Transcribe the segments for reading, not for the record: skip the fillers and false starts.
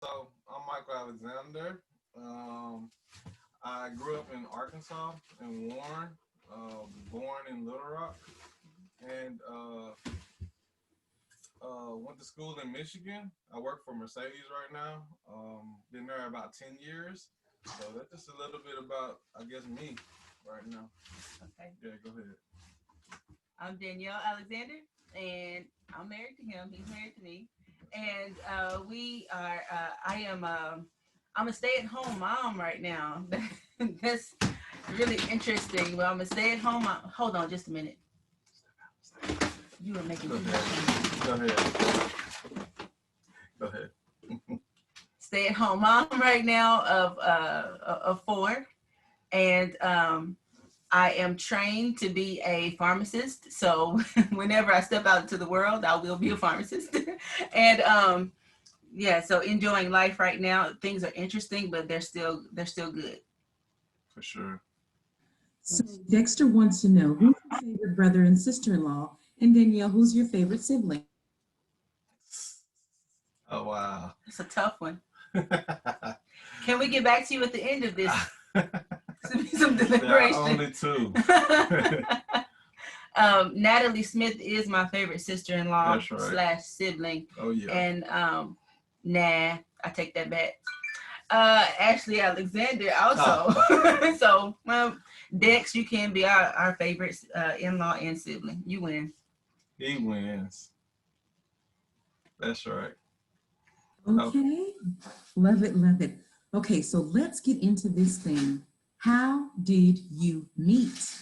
So I'm Michael Alexander. Um, I grew up in Arkansas in Warren. Born in Little Rock, and went to school in Michigan. I work for Mercedes right now. Been there about 10 years. So that's just a little bit about, I guess, me right now. Okay. Yeah, go ahead. I'm Danielle Alexander, and I'm married to him. He's married to me, and we are. I am. I'm a stay-at-home mom right now. That's really interesting. Well, I'm a stay-at-home mom. Hold on, just a minute. You were making Go too much ahead. Go noise. ahead. Go ahead. Stay-at-home mom right now of four, and I am trained to be a pharmacist. So whenever I step out into the world, I will be a pharmacist. And yeah, so enjoying life right now. Things are interesting, but they're still good. For sure. So Dexter wants to know who's your favorite brother and sister-in-law, and Danielle, who's your favorite sibling? Oh, wow. It's a tough one. Can we get back to you at the end of this? Some There are deliberation. only two. Natalie Smith is my favorite sister-in-law That's right. slash sibling, Oh, yeah. and nah, I take that back. Ashley Alexander also. So, well, Dex, you can be our favorite in-law and sibling. You win. He wins. That's right. Oh, Okay, love it, love it. Okay, so let's get into this thing. How did you meet?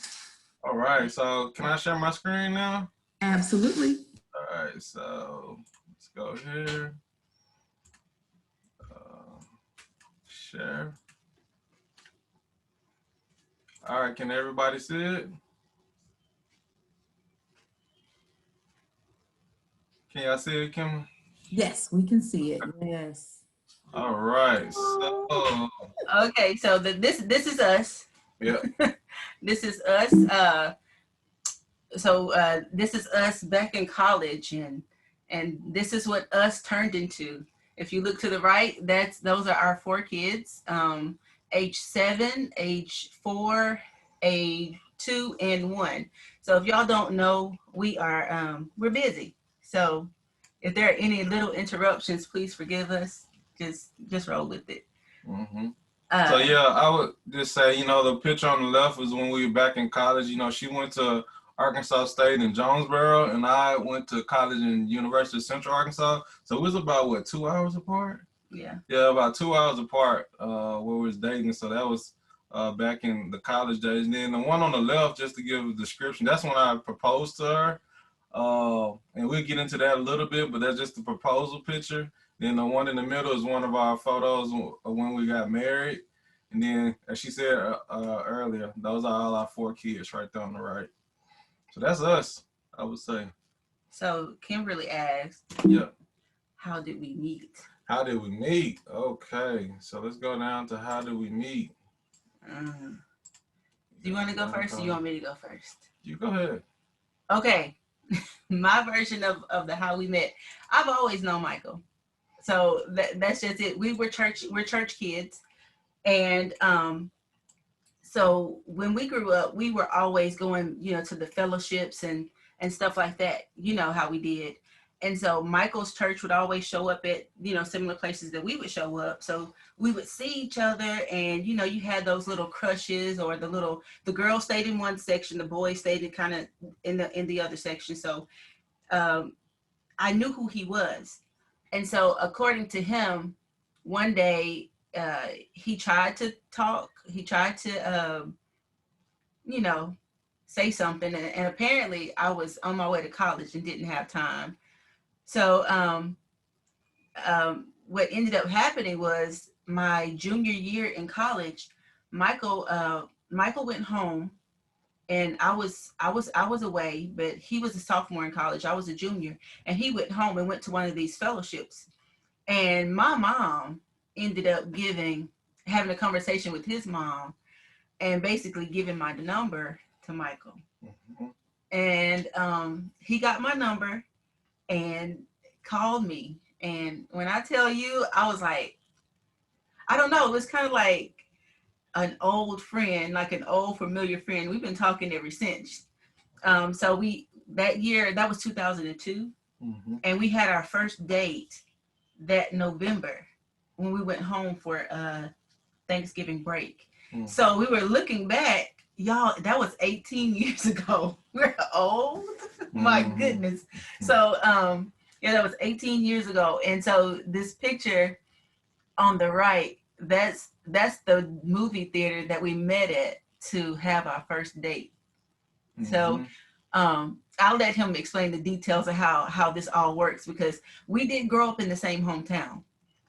all right. So, can I share my screen now? Absolutely. All right. So, let's go here. Uh, share. All right. Can everybody see it? Can y'all see it, Kim? Yes, we can see it. Yes. All right. Oh. So, Okay, so this is us. yeah. This is us. This is us back in college, and this is what us turned into. If you look to the right, those are our four kids, age 7, age 4, age 2, and 1. So if y'all don't know, we're busy. So if there are any little interruptions, please forgive us. Just roll with it. hmm So, Uh, yeah, I would just say, the picture on the left was when we were back in college. She went to Arkansas State in Jonesboro, and I went to college in University of Central Arkansas. So it was about, what, 2 hours apart? yeah. Yeah, about 2 hours apart where we was dating. So that was back in the college days. And then the one on the left, just to give a description, that's when I proposed to her. And we'll get into that a little bit, but that's just the proposal picture. Then the one in the middle is one of our photos when we got married. And then, as she said earlier, those are all our four kids right there on the right. So that's us, I would say. So Kimberly asked, Yeah. "How did we meet?" How did we meet? Okay, so let's go down to how did we meet. Mm. Do you want to go first, or you want me to go first? You go ahead. Okay, my version of the how we met. I've always known Michael, so that's just it. We're church kids, and so when we grew up, we were always going, to the fellowships and stuff like that. You know how we did. And so Michael's church would always show up at, similar places that we would show up. So we would see each other, and you had those little crushes, or the girls stayed in one section, the boys stayed in kind of in the other section. So um I knew who he was. And so according to him, one day he tried to talk, he tried to you know, say something. And apparently I was on my way to college and didn't have time. So what ended up happening was my junior year in college, Michael went home, and I was away, but he was a sophomore in college. I was a junior, and he went home and went to one of these fellowships. And my mom ended up having a conversation with his mom, and basically giving my number to Michael. Mhm. And he got my number and called me. And when I tell you, I was like, I don't know, it was kind of like an old friend, like an old familiar friend. We've been talking ever since. So that year, that was 2002, and we had our first date that November when we went home for Thanksgiving break. So we were looking back, y'all, that was 18 years ago. We're old. My goodness. So yeah, that was 18 years ago. And so this picture on the right, that's the movie theater that we met at to have our first date. So I'll let him explain the details of how this all works, because we didn't grow up in the same hometown.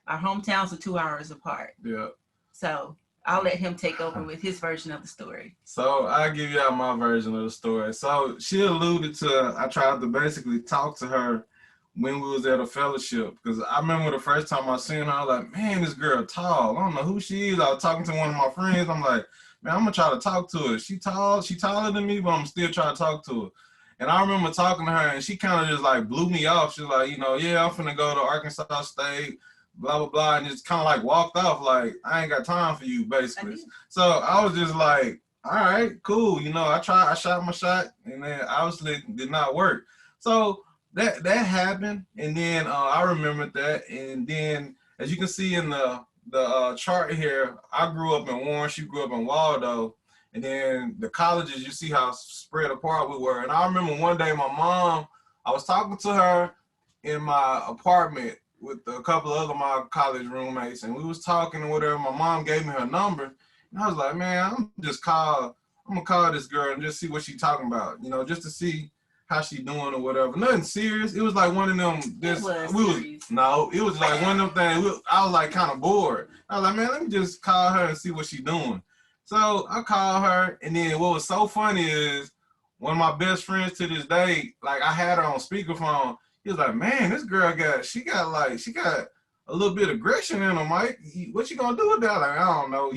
Our hometowns are 2 hours apart. Yeah. So I'll let him take over with his version of the story. So I'll give y'all my version of the story. So she alluded to, I tried to basically talk to her when we was at a fellowship, because I remember the first time I seen her, I was like, man, this girl tall. I don't know who she is. I was talking to one of my friends. I'm like, man, I'm gonna try to talk to her. She taller than me, but I'm still trying to talk to her. And I remember talking to her, and she kind of just like blew me off. She's like, yeah, I'm finna go to Arkansas State, blah, blah, blah, and just kind of like walked off like, I ain't got time for you, basically. So I was just like, all right, cool. I shot my shot, and then obviously did not work. So that happened, and then I remembered that, and then as you can see in the chart here, I grew up in Warren, she grew up in Waldo, and then the colleges, you see how spread apart we were. And I remember one day my mom, I was talking to her in my apartment with a couple of other my college roommates, and we was talking and whatever. My mom gave me her number, and I was like, man, I'm gonna call this girl and just see what she talking about, just to see how she doing or whatever. Nothing serious. It was like one of them. It was like one of them things. I was like kind of bored. I was like, man, let me just call her and see what she doing. So I called her, and then what was so funny is one of my best friends to this day, like I had her on speakerphone. He was like, man, this girl got a little bit of aggression in her, Mike. What you gonna do with that? Like, I don't know.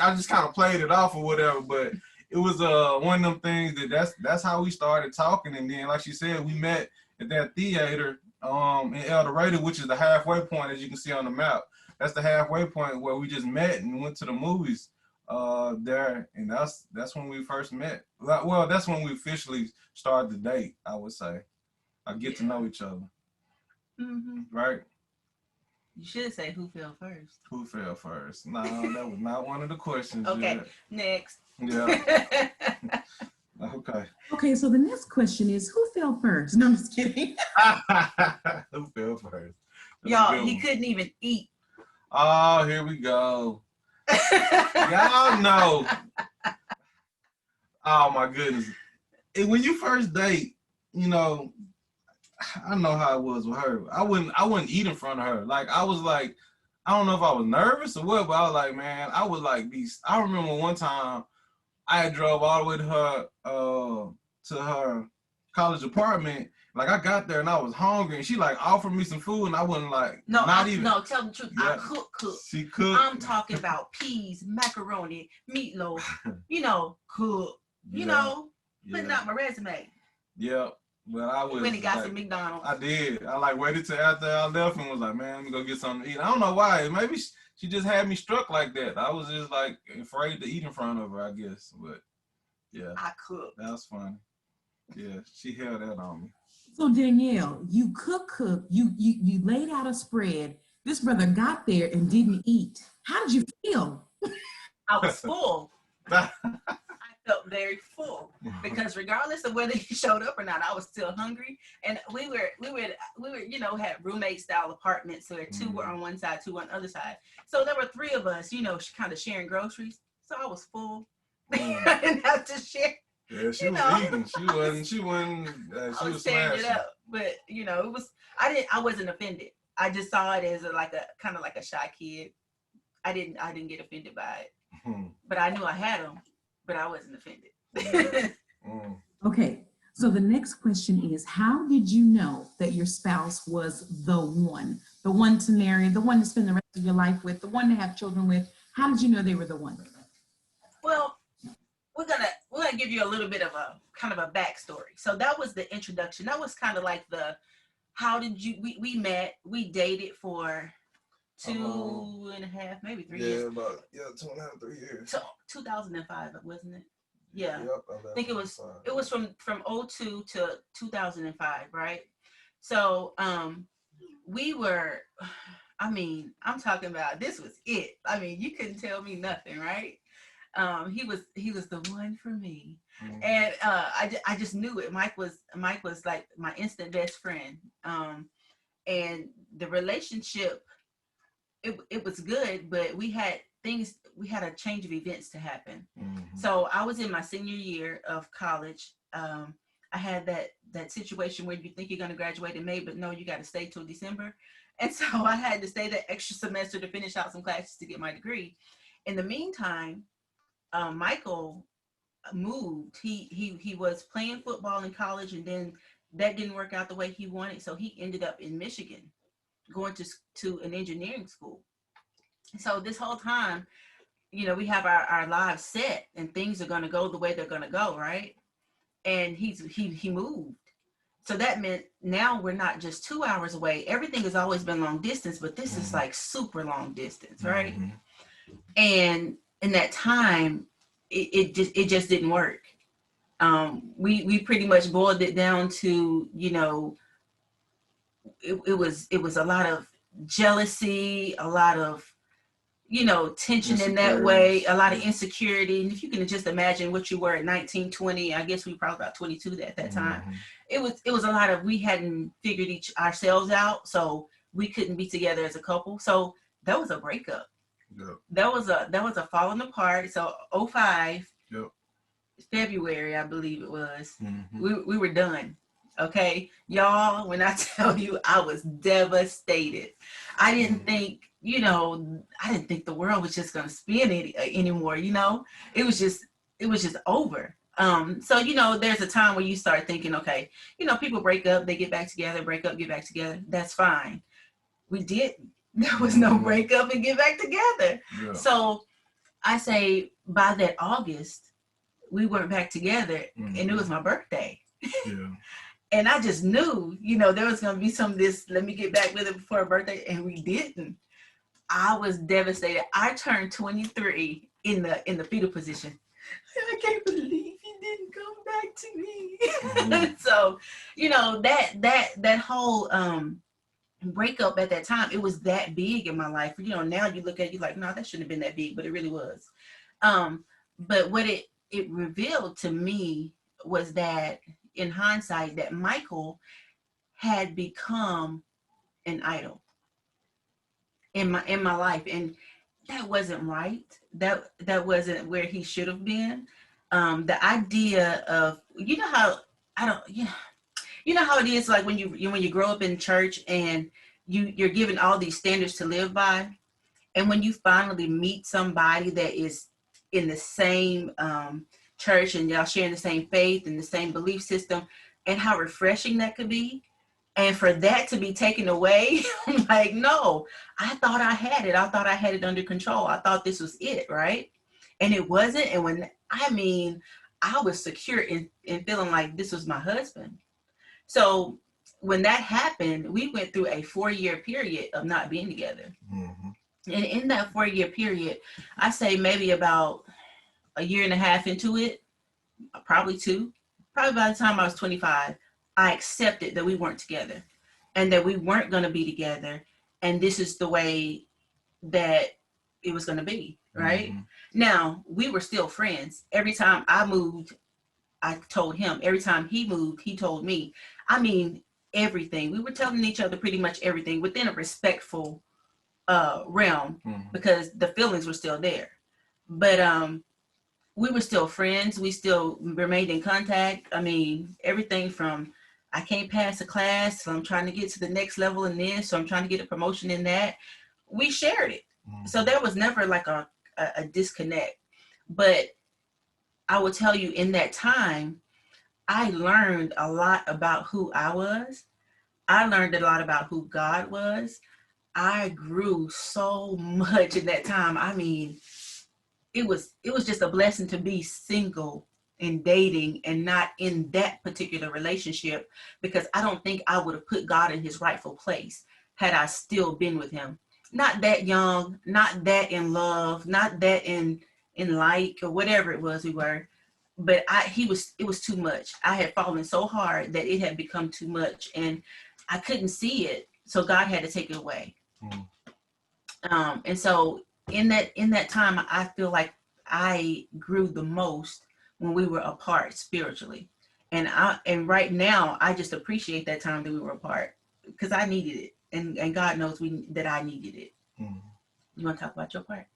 I just kind of played it off or whatever, but it was one of them things that's how we started talking. And then, like she said, we met at that theater in El Dorado, which is the halfway point, as you can see on the map. That's the halfway point where we just met and went to the movies there, and that's when we first met. Well, that's when we officially started the date, I would say. I get to know each other. Right? You should say who fell first. Who fell first? No, that was not one of the questions. Okay, yet. Next. Yeah. Okay. Okay, so the next question is, who fell first? No, I'm just kidding. Who fell first? Y'all, he couldn't even eat. Oh, here we go. Y'all know. Oh my goodness. And when you first date, I know how it was with her. I wouldn't eat in front of her. Like, I was like, I don't know if I was nervous or what, but I was like, man, I would like I remember one time I had drove all the way to her college apartment. Like, I got there and I was hungry, and she like offered me some food, and I wasn't like, no, tell the truth. Yeah. I cook. She cooked. I'm talking about peas, macaroni, meatloaf, cook, putting out my resume. Yeah. But I was when he got some McDonald's. I did. I like waited till after I left and was like, man, let me go get something to eat. I don't know why. Maybe she just had me struck like that. I was just like afraid to eat in front of her, I guess. But yeah. I cooked. That was funny. Yeah, she held that on me. So Danielle, you cook, you laid out a spread. This brother got there and didn't eat. How did you feel? I was full. I felt very full because regardless of whether he showed up or not, I was still hungry. And we were, had roommate style apartments. So there two were on one side, two on the other side. So there were three of us, kind of sharing groceries. So I was full. I didn't have to share. Yeah, she was eating. She was tearing it up. But it was, I wasn't offended. I just saw it as kind of like a shy kid. I didn't get offended by it. But I knew I had them. But I wasn't offended. Okay, so the next question is, how did you know that your spouse was the one to marry, the one to spend the rest of your life with, the one to have children with? How did you know they were the one? Well, we're gonna give you a little bit of a kind of a backstory. So that was the introduction. That was kind of like the how did you, we met, we dated for 2.5, maybe 3 years. About 2.5, 3 years. So 2005, wasn't it? Yeah. Yep, I think it was from 02 to 2005, right? So we were, I mean, I'm talking about, this was it. I mean, you couldn't tell me nothing, right? He was the one for me. Mm-hmm. And I just knew it. Mike was like my instant best friend. And the relationship, it was good, but we had a change of events to happen. Mm-hmm. So I was in my senior year of college. I had that situation where you think you're going to graduate in May, but no, you got to stay till December. And so I had to stay that extra semester to finish out some classes to get my degree. In the meantime, Michael moved. He was playing football in college, and then that didn't work out the way he wanted. So he ended up in Michigan, going to an engineering school. So this whole time, you know, we have our lives set and things are going to go the way they're going to go, right? And he moved. So that meant now we're not just 2 hours away. Everything has always been long distance, but this is like super long distance, right? Mm-hmm. And in that time, it just didn't work. We pretty much boiled it down to, you know, it was a lot of jealousy, a lot of, you know, tension in that way, a lot of insecurity. And if you can just imagine what you were at 19, 20, I guess we were probably about 22 at that time. Mm-hmm. It was a lot of, we hadn't figured ourselves out, so we couldn't be together as a couple. So that was a breakup. Yep. That was a falling apart. So 05, yep. February, I believe it was. Mm-hmm. We were done. Okay, y'all, when I tell you I was devastated, I didn't think, you know, the world was just going to spin anymore. You know, it was just over. So, you know, there's a time where you start thinking, okay, you know, people break up, they get back together, break up, get back together. That's fine. We didn't. There was no break up and get back together. Yeah. So I say by that August, we weren't back together, and it was my birthday. Yeah. And I just knew, you know, there was going to be some of this, let me get back with it before her birthday, and we didn't. I was devastated. I turned 23 in the fetal position. I can't believe he didn't come back to me. Mm-hmm. So, you know, that whole breakup at that time, it was that big in my life. You know, now you look at it, you're like, no, that shouldn't have been that big, but it really was. But what it revealed to me was that, in hindsight, that Michael had become an idol in my life, and that wasn't right. That wasn't where he should have been. The idea of, you know how you know how it is, like when you grow up in church and you're given all these standards to live by, and when you finally meet somebody that is in the same church and y'all sharing the same faith and the same belief system, and how refreshing that could be. And for that to be taken away, I'm like, no, I thought I had it. I thought I had it under control. I thought this was it, right? And it wasn't. And I was secure in feeling like this was my husband. So when that happened, we went through a 4-year period of not being together. Mm-hmm. And in that 4-year period, I say maybe about a year and a half into it, probably 2, probably by the time I was 25, I accepted that we weren't together and that we weren't going to be together. And this is the way that it was going to be, right? Mm-hmm. Now, we were still friends. Every time I moved, I told him. Every time he moved, he told me. I mean, everything. We were telling each other pretty much everything within a respectful realm, because the feelings were still there. But we were still friends. We still remained in contact. I mean, everything from I can't pass a class, so I'm trying to get to the next level in this, so I'm trying to get a promotion in that. We shared it. Mm-hmm. So there was never like a disconnect. But I will tell you, in that time, I learned a lot about who I was. I learned a lot about who God was. I grew so much in that time. I mean, it was just a blessing to be single in dating and not in that particular relationship, because I don't think I would have put God in his rightful place had I still been with him. Not that young, not that in love, not that in like or whatever it was we were, but it was too much. I had fallen so hard that it had become too much and I couldn't see it. So God had to take it away. Mm. And so in that time, I feel like I grew the most when we were apart spiritually. And right now I just appreciate that time that we were apart because I needed it. And God knows that I needed it. Mm. You want to talk about your part?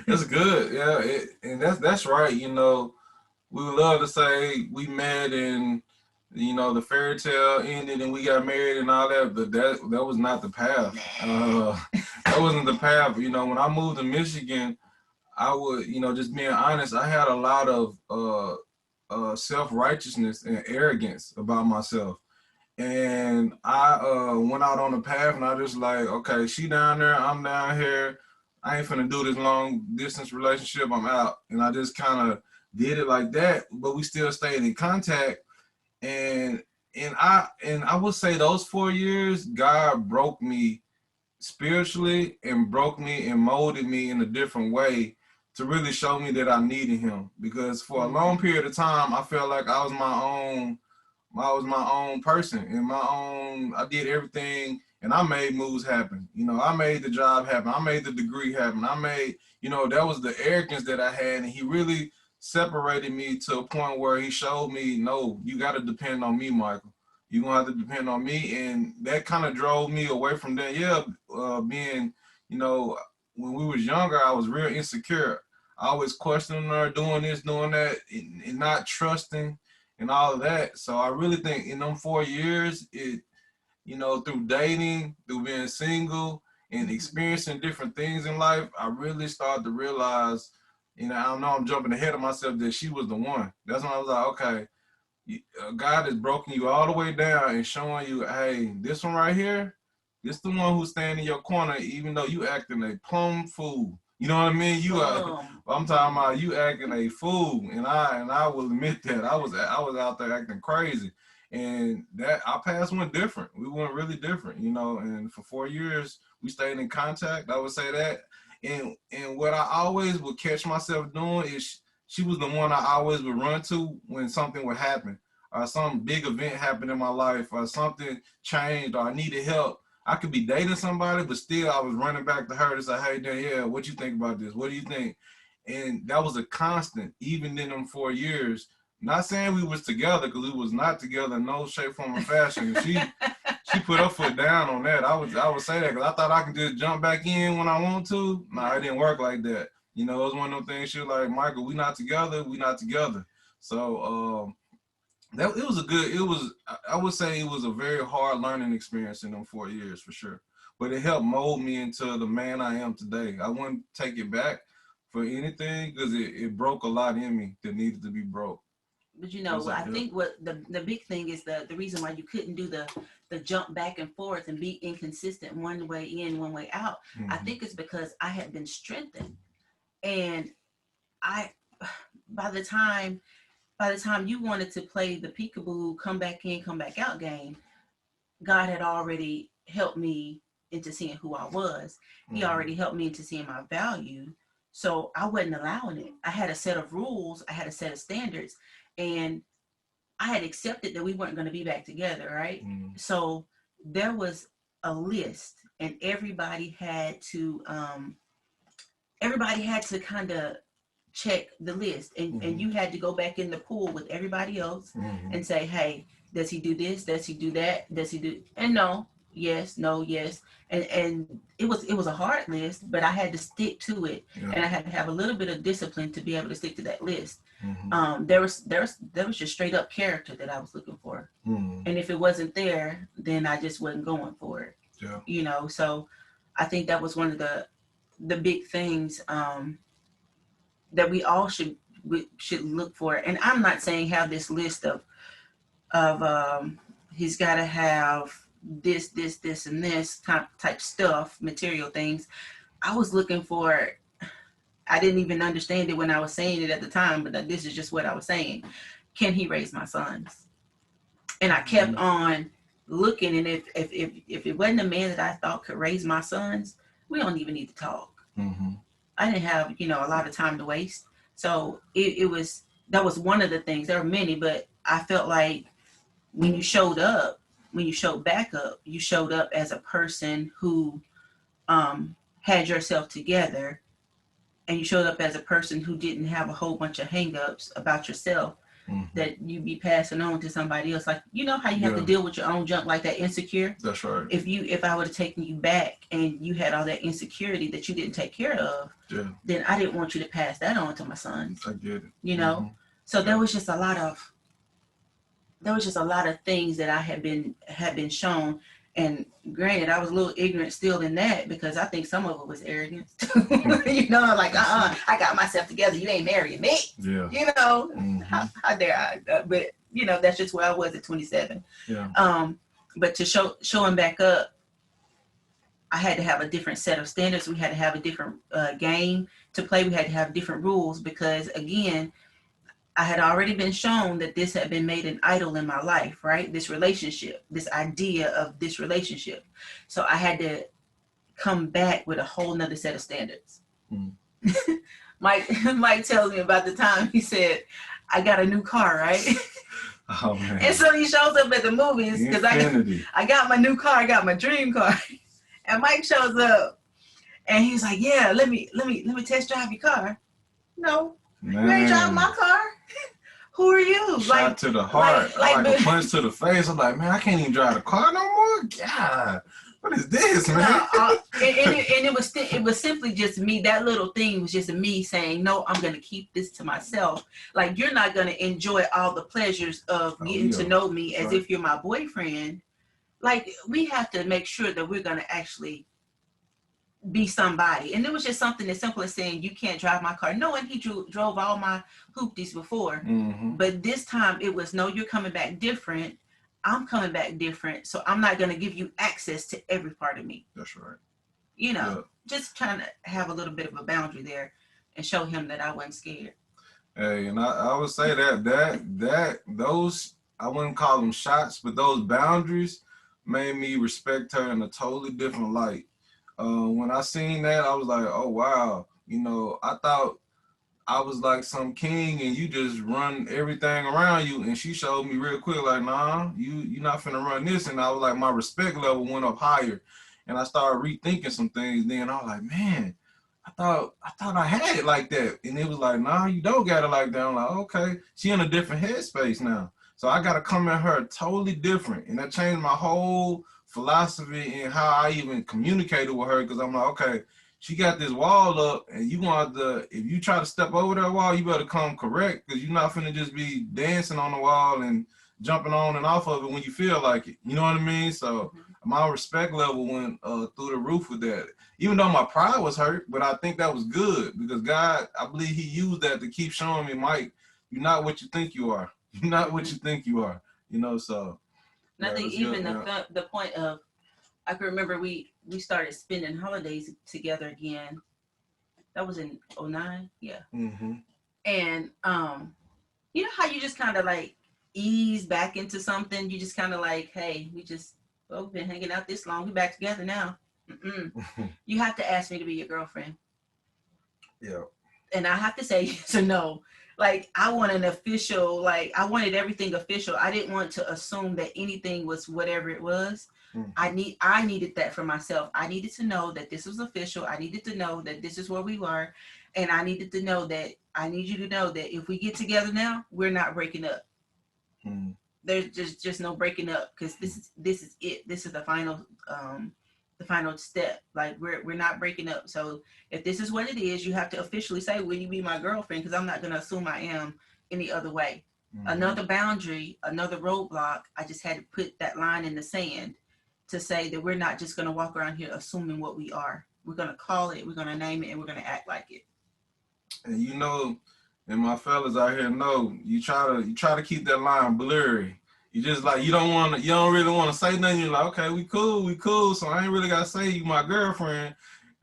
That's good. Yeah. And that's right. You know, we would love to say we met and, you know, the fairy tale ended and we got married and all that, but that was not the path. That wasn't the path. You know, when I moved to Michigan, I would, you know, just being honest, I had a lot of self-righteousness and arrogance about myself. And I went out on the path and I just like, okay, she down there, I'm down here. I ain't finna do this long distance relationship. I'm out. And I just kind of did it like that, but we still stayed in contact. And I would say those 4 years, God broke me spiritually and broke me and molded me in a different way to really show me that I needed him. Because for a long period of time, I felt like I was my own person and I did everything and I made moves happen. You know, I made the job happen. I made the degree happen. You know, that was the arrogance that I had. And he really separated me to a point where he showed me, no, you got to depend on me, Michael. You're going to have to depend on me. And that kind of drove me away from Danielle being, you know, when we was younger, I was real insecure. I always questioning her, doing this, doing that, and not trusting and all of that. So I really think in them 4 years, you know, through dating, through being single and experiencing different things in life, I really started to realize, you know, I don't know, I'm jumping ahead of myself, that she was the one. That's when I was like, okay, God has broken you all the way down and showing you, hey, this one right here, this the one who's standing in your corner, even though you acting a plumb fool. You know what I mean? I'm talking about you acting a fool, and I will admit that I was out there acting crazy, and that our paths went different. We went really different, you know. And for 4 years, we stayed in contact. I would say that, and what I always would catch myself doing is she was the one I always would run to when something would happen, or some big event happened in my life, or something changed, or I needed help. I could be dating somebody, but still I was running back to her to say, hey, Danielle, what you think about this? What do you think? And that was a constant, even in them 4 years. Not saying we was together, because we was not together in no shape, form, or fashion. She put her foot down on that. I would say that, because I thought I could just jump back in when I want to. No, it didn't work like that. You know, it was one of them things. She was like, Michael, we not together. We not together. So I would say it was a very hard learning experience in them 4 years for sure. But it helped mold me into the man I am today. I wouldn't take it back for anything, because it broke a lot in me that needed to be broke. But you know, I think what the big thing is the reason why you couldn't do the jump back and forth and be inconsistent one way in, one way out. Mm-hmm. I think it's because I had been strengthened. And by the time you wanted to play the peekaboo, come back in, come back out game, God had already helped me into seeing who I was. He already helped me into seeing my value. So I wasn't allowing it. I had a set of rules. I had a set of standards. And I had accepted that we weren't going to be back together, right? So there was a list, and everybody had to kind of check the list, and you had to go back in the pool with everybody else and say, hey, does he do this? Does he do that? Does he do? And no, yes, no, yes. And it was a hard list, but I had to stick to it. Yeah. And I had to have a little bit of discipline to be able to stick to that list. There was just straight up character that I was looking for. And if it wasn't there, then I just wasn't going for it. Yeah. You know, so I think that was one of the big things that we all should look for. And I'm not saying have this list of he's got to have this, and this type stuff, material things. I was looking for I didn't even understand it when I was saying it at the time, but this is just what I was saying. Can he raise my sons? And I kept on looking, and if it wasn't a man that I thought could raise my sons, we don't even need to talk. I didn't have, a lot of time to waste. So that was one of the things. There were many, but I felt like when you showed back up, you showed up as a person who had yourself together, and you showed up as a person who didn't have a whole bunch of hang-ups about yourself that you be passing on to somebody else. Like, how you have to deal with your own junk, like that insecure. That's right. If I would have taken you back and you had all that insecurity that you didn't take care of, then I didn't want you to pass that on to my sons. I get it. So there was just a lot of things that I had been shown. And granted, I was a little ignorant still in that, because I think some of it was arrogance. Like, I got myself together. You ain't marrying me. Yeah. How dare I? But that's just where I was at 27. Yeah. But to showing back up, I had to have a different set of standards. We had to have a different game to play. We had to have different rules, because again, I had already been shown that this had been made an idol in my life, right? This relationship, this idea of this relationship. So I had to come back with a whole nother set of standards. Mike tells me about the time he said, I got a new car, right? Oh, man. And so he shows up at the movies, because I got my new car, I got my dream car. And Mike shows up and he's like, yeah, let me test drive your car. No, you ain't driving my car. Who are you? Shot to the heart, like a punch to the face. I'm like, man, I can't even drive the car no more. God, what is this, man? And it was simply just me. That little thing was just me saying, no, I'm gonna keep this to myself. Like, you're not gonna enjoy all the pleasures of getting to know me as if you're my boyfriend. Like, we have to make sure that we're gonna actually be somebody. And it was just something as simple as saying, you can't drive my car, knowing he drove all my hoopties before. But this time it was, no, you're coming back different. I'm coming back different. So I'm not going to give you access to every part of me. That's right. Just trying to have a little bit of a boundary there and show him that I wasn't scared. Hey, and I would say that those, I wouldn't call them shots, but those boundaries made me respect her in a totally different light. When I seen that, I was like, oh, wow. I thought I was like some king and you just run everything around you. And she showed me real quick, like, nah, you're not finna run this. And I was like, my respect level went up higher. And I started rethinking some things. Then I was like, man, I thought I had it like that. And it was like, nah, you don't got it like that. I'm like, okay. She in a different headspace now. So I got to come at her totally different. And that changed my whole philosophy and how I even communicated with her, because I'm like, okay, she got this wall up, and you want if you try to step over that wall, you better come correct, because you're not finna just be dancing on the wall and jumping on and off of it when you feel like it. You know what I mean? So my respect level went through the roof with that. Even though my pride was hurt, but I think that was good, because God, I believe he used that to keep showing me, Mike, you're not what you think you are. You're not what you think you are. So. And I think even the point of, I can remember we started spending holidays together again. That was in 2009, yeah. And you know how you just kind of like ease back into something? You just kind of like, hey, we've been hanging out this long. We're back together now. You have to ask me to be your girlfriend. Yeah. And I have to say yes or no. Like, I want an official, I wanted everything official. I didn't want to assume that anything was whatever it was. I needed that for myself. I needed to know that this was official. I needed to know that this is where we were. And I needed to know that, I need you to know that if we get together now, we're not breaking up. There's just no breaking up, because this is it. This is the final step. Like, we're not breaking up. So if this is what it is, you have to officially say, will you be my girlfriend? Because I'm not going to assume I am any other way. Another boundary, another roadblock. I just had to put that line in the sand to say that we're not just going to walk around here assuming what we are. We're going to call it, we're going to name it, and we're going to act like it. And and my fellas out here know, you try to keep that line blurry. You just like, you don't really want to say nothing. You're like, okay, we cool. So I ain't really got to say you my girlfriend.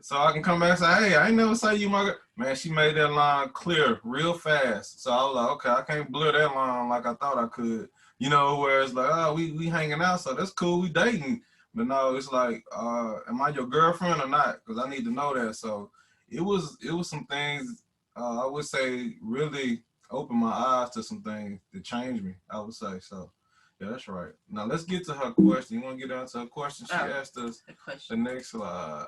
so I can come back and say, hey, I ain't never say you my girl. Man, she made that line clear real fast. So I was like, okay, I can't blur that line like I thought I could. You know, where it's like, oh, we hanging out, so that's cool, we dating. But no, it's like, am I your girlfriend or not? Because I need to know that. So it was some things, I would say, really opened my eyes to some things that changed me, I would say. So yeah, that's right. Now let's get to her question. You want to get down to her question? She asked us The the question. next slide.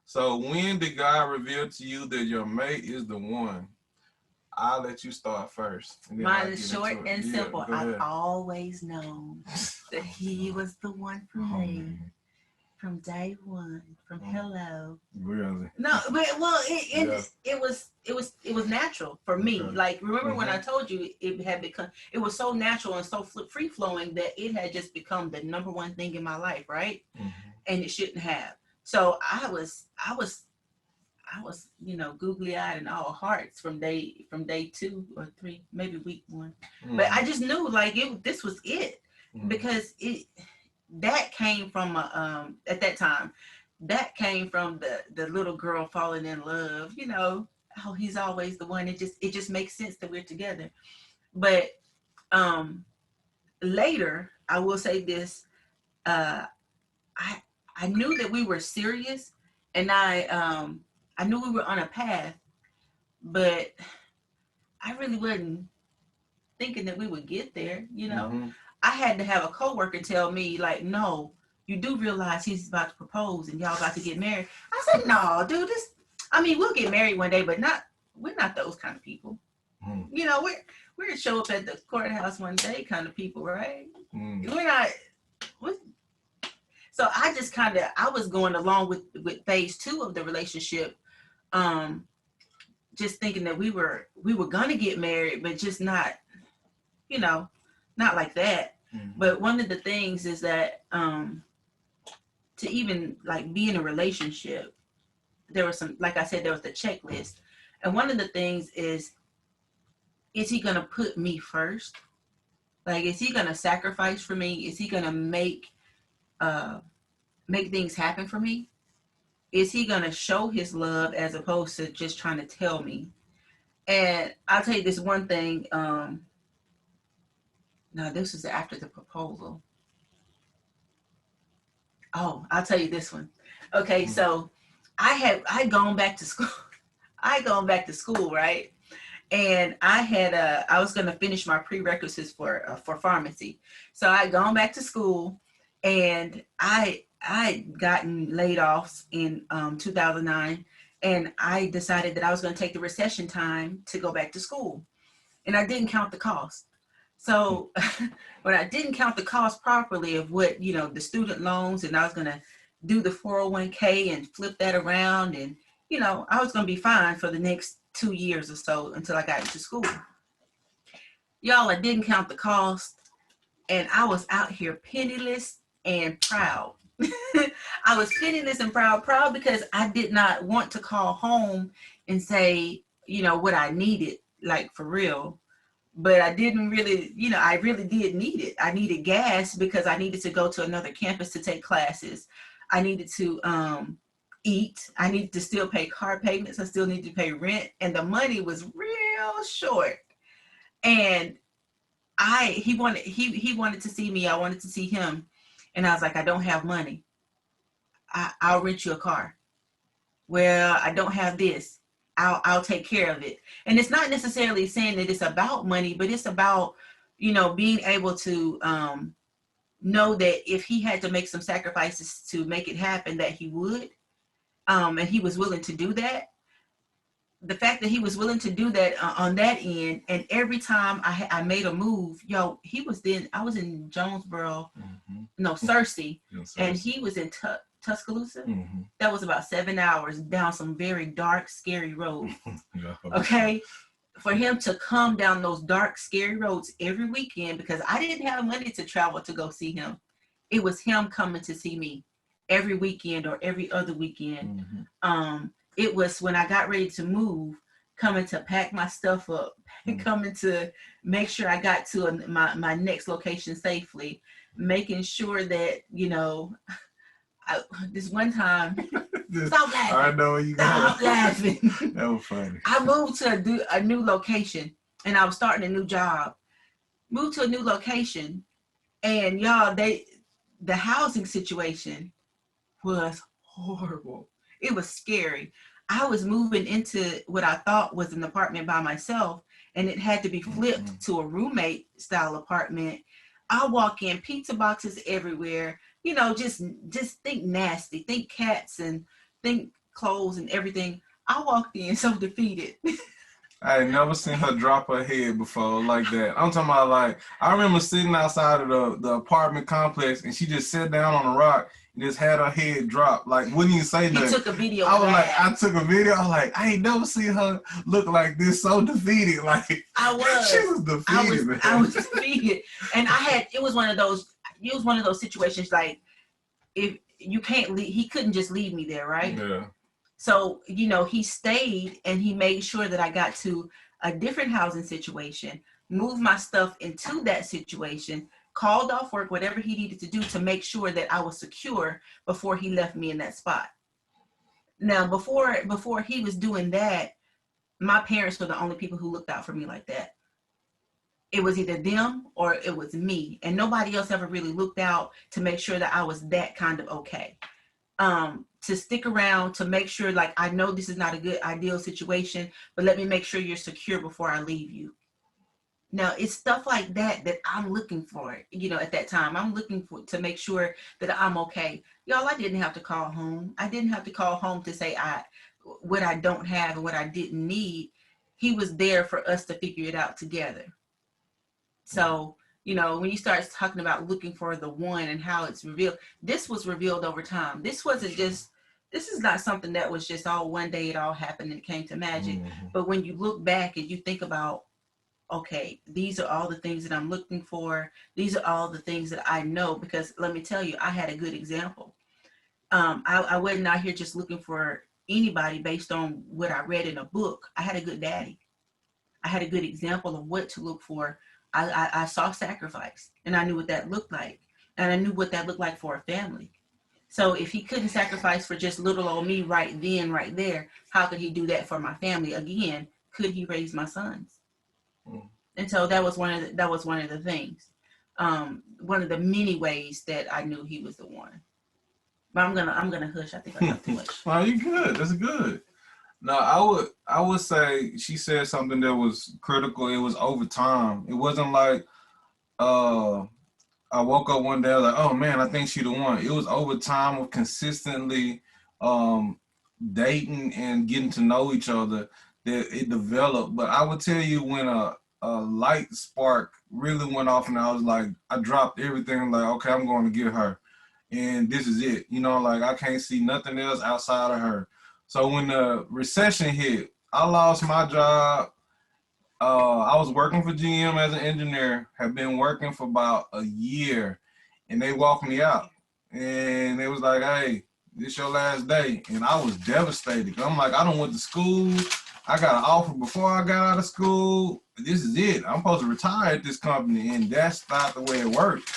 So when did God reveal to you that your mate is the one? I'll let you start first. And then I'll Mine is get short into it. and Yeah, simple. go I've ahead. always known that he was the one for Oh, me man. from day one, from Mm. hello. Really? No, but well, Yeah. it was natural for me. Okay. Like, remember when I told you it had become, it was so natural and so free flowing that it had just become the number one thing in my life, right? Mhm. And it shouldn't have. So I was, you know, googly eyed and all hearts from day 2 or 3, maybe week 1. But I just knew like this was it, because that came from at that time, that came from the little girl falling in love, you know. Oh, he's always the one. It just makes sense that we're together. But later, I will say this, I knew that we were serious, and I knew we were on a path, but I really wasn't thinking that we would get there, you know. I had to have a coworker tell me, like, no, you do realize he's about to propose and y'all about to get married. I said, no, dude, we'll get married one day, but we're not those kind of people. You know, we're show up at the courthouse one day kind of people, right? We're not. So I just I was going along with phase 2 of the relationship, just thinking that we were gonna get married, but just not, you know, not like that. But one of the things is that to even like be in a relationship, there was some, like I said, there was the checklist, and one of the things is he gonna put me first? Like, is he gonna sacrifice for me? Is he gonna make things happen for me? Is he gonna show his love as opposed to just trying to tell me? And I'll tell you this one thing. No, this was after the proposal. Oh, I'll tell you this one. Okay, so I gone back to school. I gone back to school, right? And I was gonna finish my prerequisites for pharmacy. So I gone back to school, and I gotten laid off in 2009, and I decided that I was gonna take the recession time to go back to school, and I didn't count the cost. So when I didn't count the cost properly of what, you know, the student loans, and I was gonna do the 401k and flip that around, and, you know, I was gonna be fine for the next 2 years or so until I got into school. Y'all, I didn't count the cost, and I was out here penniless and proud. I was penniless and proud because I did not want to call home and say, you know, what I needed, like for real. But I didn't really, you know, I really did need it. I needed gas because I needed to go to another campus to take classes. I needed to eat. I needed to still pay car payments. I still needed to pay rent. And the money was real short. And he wanted to see me. I wanted to see him. And I was like, I don't have money. I'll rent you a car. Well, I don't have this. I'll take care of it. And it's not necessarily saying that it's about money, but it's about, you know, being able to know that if he had to make some sacrifices to make it happen, that he would, and he was willing to do that. The fact that he was willing to do that on that end, and every time I made a move, I was in Jonesboro, no, Searcy, and he was in Tuscaloosa. That was about 7 hours down some very dark, scary roads. Okay, for him to come down those dark, scary roads every weekend, because I didn't have money to travel to go see him. It was him coming to see me every weekend or every other weekend. It was when I got ready to move, coming to pack my stuff up, coming to make sure I got to my next location safely, making sure that, you know, this one time, This- stop laughing. I know where you Stop going. laughing. That was funny. I moved to a new location and I was starting a new job. Moved to a new location and y'all, the housing situation was horrible. It was scary. I was moving into what I thought was an apartment by myself and it had to be flipped to a roommate style apartment. I walk in, pizza boxes everywhere, you know, just think nasty, think cats and think clothes and everything. I walked in so defeated. I had never seen her drop her head before like that. I'm talking about like, I remember sitting outside of the apartment complex and she just sat down on a rock and just had her head drop. Like, wouldn't even say He nothing. took a video I of was like, that. I took a video. I was like, I ain't never seen her look like this, so defeated. Like, she was defeated, man. I was defeated. And it was one of those situations like, if you can't leave, he couldn't just leave me there, right? Yeah. So, you know, he stayed and he made sure that I got to a different housing situation, moved my stuff into that situation, called off work, whatever he needed to do to make sure that I was secure before he left me in that spot. Now, before he was doing that, my parents were the only people who looked out for me like that. It was either them or it was me. And nobody else ever really looked out to make sure that I was that kind of okay. To stick around, to make sure, like, I know this is not a good ideal situation, but let me make sure you're secure before I leave you. Now, it's stuff like that that I'm looking for, you know, at that time. I'm looking for to make sure that I'm okay. Y'all, I didn't have to call home. I didn't have to call home to say what I don't have and what I didn't need. He was there for us to figure it out together. So, you know, when you start talking about looking for the one and how it's revealed, this was revealed over time. This is not something that was just all one day it all happened and it came to magic. Mm-hmm. But when you look back and you think about, okay, these are all the things that I'm looking for. These are all the things that I know, because let me tell you, I had a good example. I wasn't out here just looking for anybody based on what I read in a book. I had a good daddy. I had a good example of what to look for. I saw sacrifice and I knew what that looked like. And I knew what that looked like for a family. So if he couldn't sacrifice for just little old me right then, right there, how could he do that for my family? Again, could he raise my sons? And so that was one of the things. One of the many ways that I knew he was the one. But I'm gonna hush. I think I talked too much. Well, you good. That's good. No, I would say she said something that was critical. It was over time. It wasn't like I woke up one day, I was like, oh man, I think she the one. It was over time of consistently dating and getting to know each other that it developed. But I would tell you, when a light spark really went off and I was like, I dropped everything, like, okay, I'm going to get her. And this is it. You know, like, I can't see nothing else outside of her. So when the recession hit, I lost my job. I was working for GM as an engineer, have been working for about a year, and they walked me out. And they was like, hey, this your last day. And I was devastated. I'm like, I done went to school. I got an offer before I got out of school. This is it. I'm supposed to retire at this company, and that's not the way it worked.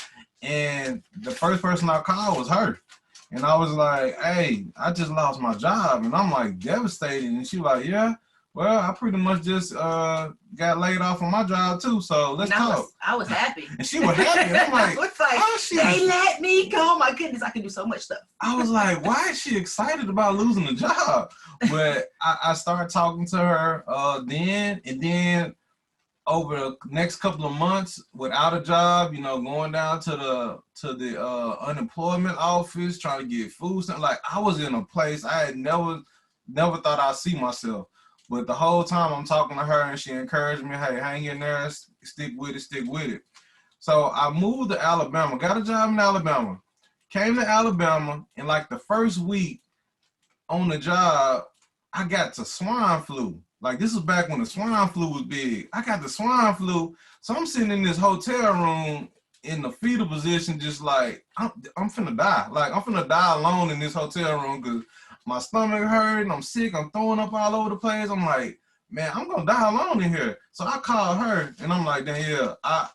And the first person I called was her. And I was like, hey, I just lost my job. And I'm like devastated. And she was like, yeah, well, I pretty much just got laid off on my job too. So let's talk. I was happy. And she was happy. And I'm like, I was like, oh, she they let me go. Oh my goodness, I can do so much stuff. I was like, why is she excited about losing the job? But I started talking to her then, and then over the next couple of months without a job, you know, going down to the unemployment office, trying to get food. Like, I was in a place I had never thought I'd see myself. But the whole time I'm talking to her and she encouraged me, hey, hang in there, stick with it. So I moved to Alabama, got a job in Alabama, came to Alabama, and like the first week on the job, I got to swine flu. Like, this was back when the swine flu was big. I got the swine flu. So I'm sitting in this hotel room in the fetal position, just like, I'm finna die. Like, I'm finna die alone in this hotel room because my stomach hurting, I'm sick, I'm throwing up all over the place. I'm like, man, I'm gonna die alone in here. So I called her and I'm like, Danielle, I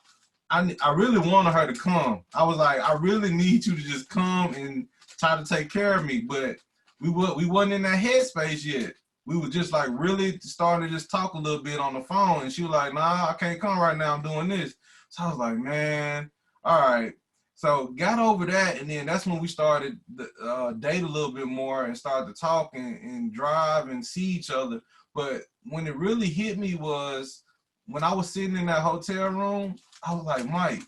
really wanted her to come. I was like, I really need you to just come and try to take care of me, but we wasn't in that headspace yet. We were just like really starting to just talk a little bit on the phone, and she was like, nah, I can't come right now, I'm doing this. So I was like, man, all right. So got over that, and then that's when we started to date a little bit more and started to talk and drive and see each other. But when it really hit me was when I was sitting in that hotel room, I was like, Mike,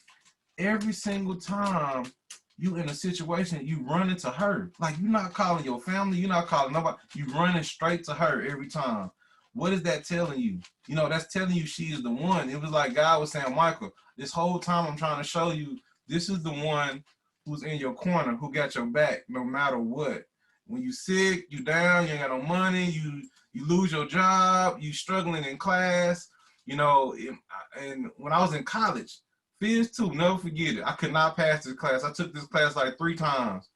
every single time you in a situation, you run into her. Like, you're not calling your family, you're not calling nobody, you running straight to her every time. What is that telling you? You know, that's telling you she is the one. It was like God was saying, Michael, this whole time I'm trying to show you, this is the one who's in your corner, who got your back no matter what. When you sick, you down, you ain't got no money, you lose your job, you struggling in class, you know, and when I was in college, Phys 2, never forget it. I could not pass this class. I took this class like 3 times.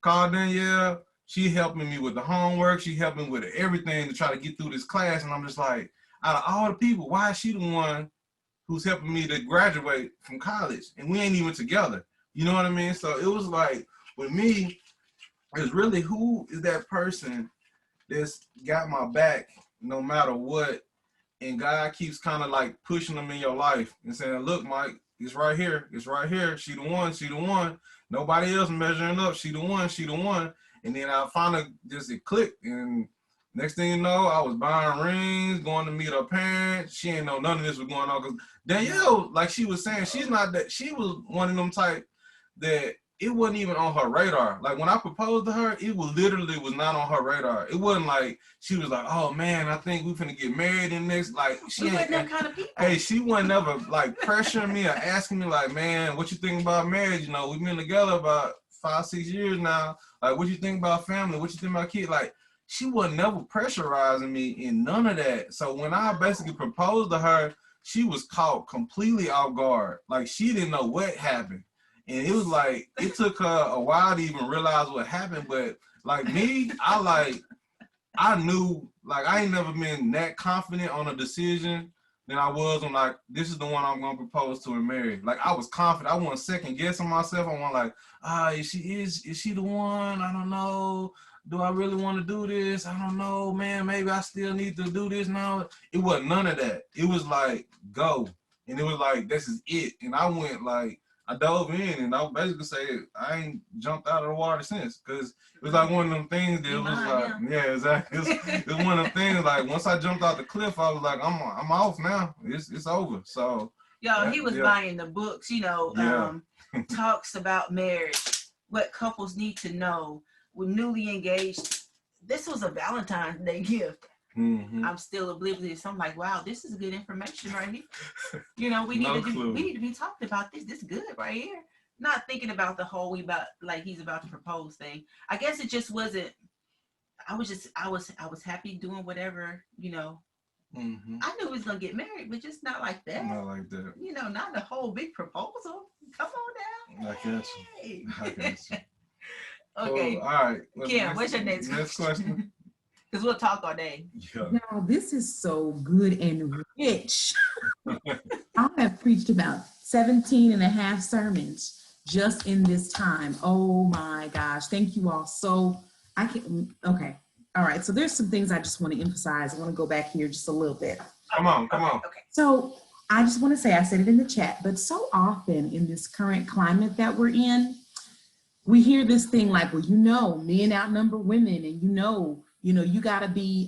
Called Danielle, she helping me with the homework, she helped me with everything to try to get through this class, and I'm just like, out of all the people, why is she the one who's helping me to graduate from college? And we ain't even together. You know what I mean? So it was like, with me, it's really who is that person that's got my back no matter what, and God keeps kind of like pushing them in your life and saying, look, Mike, it's right here, it's right here, she the one, she the one. Nobody else measuring up, she the one, she the one. And then I finally just, it clicked, and next thing you know, I was buying rings, going to meet her parents. She ain't know none of this was going on, because Danielle, like she was saying, she's not that, she was one of them type that it wasn't even on her radar. Like when I proposed to her, it was literally was not on her radar. It wasn't like she was like, oh man, I think we finna get married in next. Like she We ain't wasn't that kind of people. Hey, she wasn't never like pressuring me or asking me like, man, what you think about marriage? You know, we've been together about 5-6 years now. Like, what you think about family? What you think about kids? Like, she was never pressurizing me in none of that. So when I basically proposed to her, she was caught completely off guard. Like, she didn't know what happened. And it was like, it took her a while to even realize what happened. But like me, I knew, like, I ain't never been that confident on a decision than I was on, like, this is the one I'm gonna propose to and marry. Like, I was confident. I wasn't second guessing myself. I wasn't like, is she the one? I don't know. Do I really want to do this? I don't know, man. Maybe I still need to do this now. It wasn't none of that. It was like, go. And it was like, this is it. And I went like, I dove in, and I would basically say I ain't jumped out of the water since, because it was like one of them things that it was like, yeah, exactly. It's one of them things like once I jumped out the cliff, I was like, I'm off now. It's over. So Yo, he was buying the books, you know, talks about marriage, what couples need to know when newly engaged. This was a Valentine's Day gift. Mm-hmm. I'm still oblivious. I'm like, wow, this is good information right here. You know, we need to be talking about this. This is good right here. Not thinking about the whole he's about to propose thing. I guess it just wasn't. I was happy doing whatever, you know. Mm-hmm. I knew we was gonna get married, but just not like that. Not like that. You know, not the whole big proposal. Come on down. I got you. I got you. Okay. All right. Kim, what's your next question? Because we'll talk all day. Yeah. Now, this is so good and rich. I have preached about 17 and a half sermons just in this time. Oh my gosh. Thank you all. So okay. All right. So there's some things I just want to emphasize. I want to go back here just a little bit. Come on. Okay. So I just want to say, I said it in the chat, but so often in this current climate that we're in, we hear this thing like, well, you know, men outnumber women, and you gotta be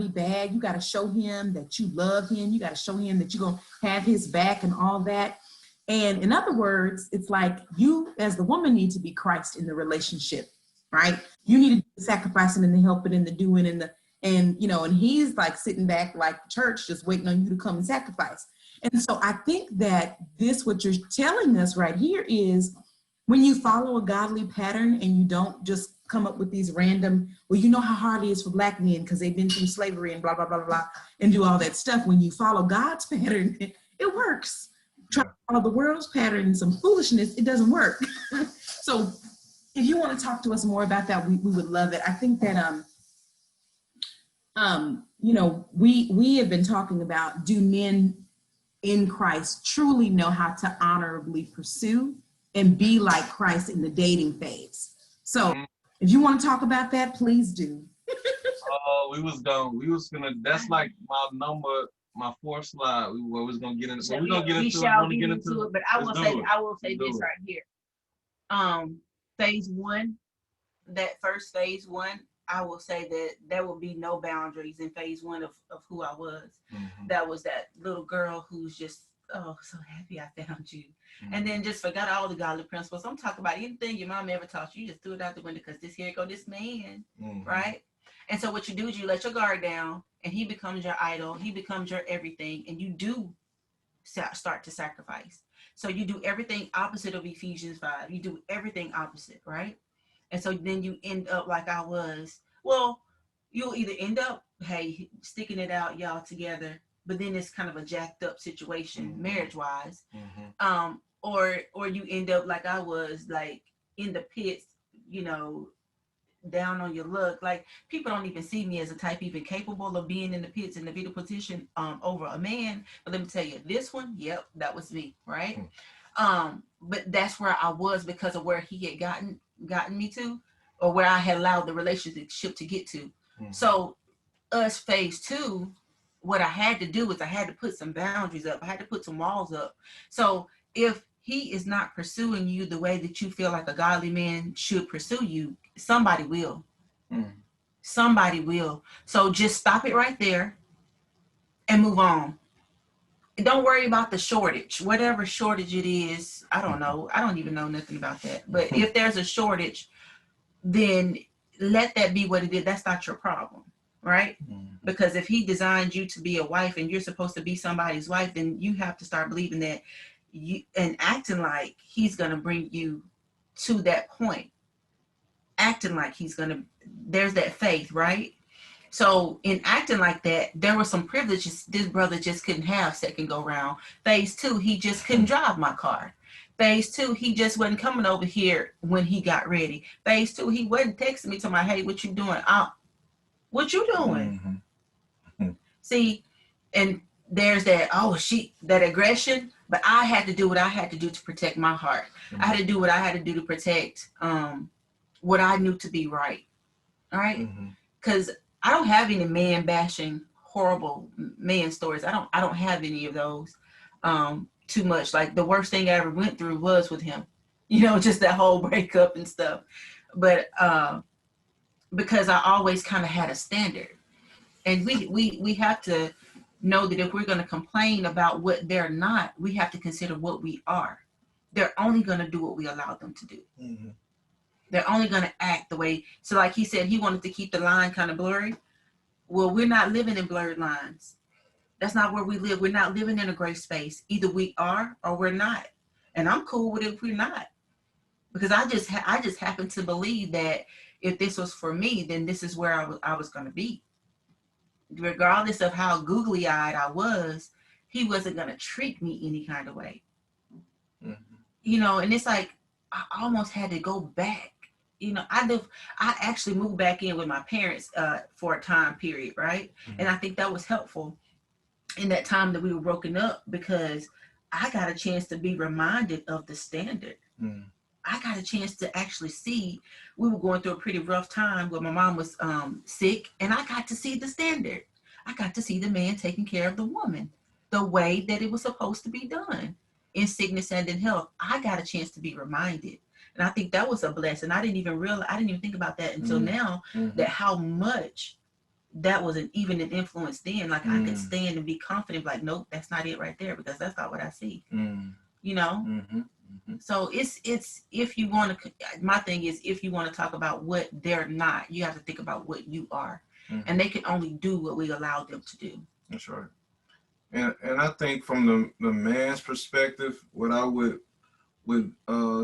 bad. You gotta show him that you love him. You gotta show him that you're gonna have his back and all that. And in other words, it's like you as the woman need to be Christ in the relationship, right? You need to be the sacrificing and the helping and the doing and he's like sitting back like church, just waiting on you to come and sacrifice. And so I think that what you're telling us right here is, when you follow a godly pattern and you don't just come up with these random, well, you know how hard it is for Black men because they've been through slavery and blah, blah, blah, blah, and do all that stuff. When you follow God's pattern, it works. Try to follow the world's pattern and some foolishness, it doesn't work. So if you want to talk to us more about that, we would love it. I think that, we have been talking about, do men in Christ truly know how to honorably pursue and be like Christ in the dating phase? So If you want to talk about that, please do. We was gonna. That's like my fourth slide. We was gonna get into. So we're gonna get We into it. shall Want to get into it, it? but I Let's will do say, it. I will say Let's do this it. right here. Phase one, that first phase one, I will say that there will be no boundaries in phase one of who I was. Mhm. That was that little girl who's just, oh, so happy I found you. Mhm. And then just forgot all the godly principles. I'm talking about anything your mom ever taught you, you just threw it out the window because here go this man, Mhm. right? And so what you do is you let your guard down and he becomes your idol. He becomes your everything. And you do start to sacrifice. So you do everything opposite of Ephesians 5. You do everything opposite, right? And so then you end up like I was. Well, you'll either end up, hey, sticking it out, y'all together, but then it's kind of a jacked up situation, marriage wise. Or you end up like I was, like in the pits, you know, down on your luck. Like people don't even see me as a type even capable of being in the pits in the fetal position over a man. But let me tell you, this one, yep, that was me, right? But that's where I was because of where he had gotten me to, or where I had allowed the relationship to get to. So us phase two, what I had to do is I had to put some boundaries up. I had to put some walls up. So if he is not pursuing you the way that you feel like a godly man should pursue you, somebody will. Somebody will. So just stop it right there and move on. Don't worry about the shortage, whatever shortage it is. I don't know. I don't even know nothing about that. But if there's a shortage, then let that be what it is. That's not your problem, right? Because if he designed you to be a wife and you're supposed to be somebody's wife, then you have to start believing that you and acting like he's going to bring you to that point. Acting like he's going to, there's that faith, right? So in acting like that, there were some privileges this brother just couldn't have second go round. Phase two, he just couldn't drive my car. Phase two, he just wasn't coming over here when he got ready. Phase two, he wasn't texting me to my, hey, what you doing? What you doing? See, and there's that, that aggression, but I had to do what I had to do to protect my heart. I had to do what I had to do to protect what I knew to be right. All right? Because I don't have any man bashing, horrible man stories. I don't have any of those too much. Like the worst thing I ever went through was with him, just that whole breakup and stuff. But because I always kind of had a standard, and we have to know that if we're going to complain about what they're not, we have to consider what we are. They're only going to do what we allow them to do. They're only going to act the way. So like he said, he wanted to keep the line kind of blurry. Well, we're not living in blurred lines. That's not where we live. We're not living in a gray space. Either we are or we're not. And I'm cool with it if we're not. Because I just happen to believe that if this was for me, then this is where I was going to be. Regardless of how googly-eyed I was, he wasn't going to treat me any kind of way. And it's like, I almost had to go back. I actually moved back in with my parents for a time period, right? And I think that was helpful in that time that we were broken up, because I got a chance to be reminded of the standard. I got a chance to actually see, we were going through a pretty rough time where my mom was sick, and I got to see the standard. I got to see the man taking care of the woman the way that it was supposed to be done in sickness and in health. I got a chance to be reminded. And I think that was a blessing. I didn't even think about that until now, that how much that was even an influence then. Like I could stand and be confident, like, nope, that's not it right there, because that's not what I see. So it's if you want to, my thing is, if you want to talk about what they're not, you have to think about what you are. And they can only do what we allow them to do. That's right. And I think from the man's perspective, what I would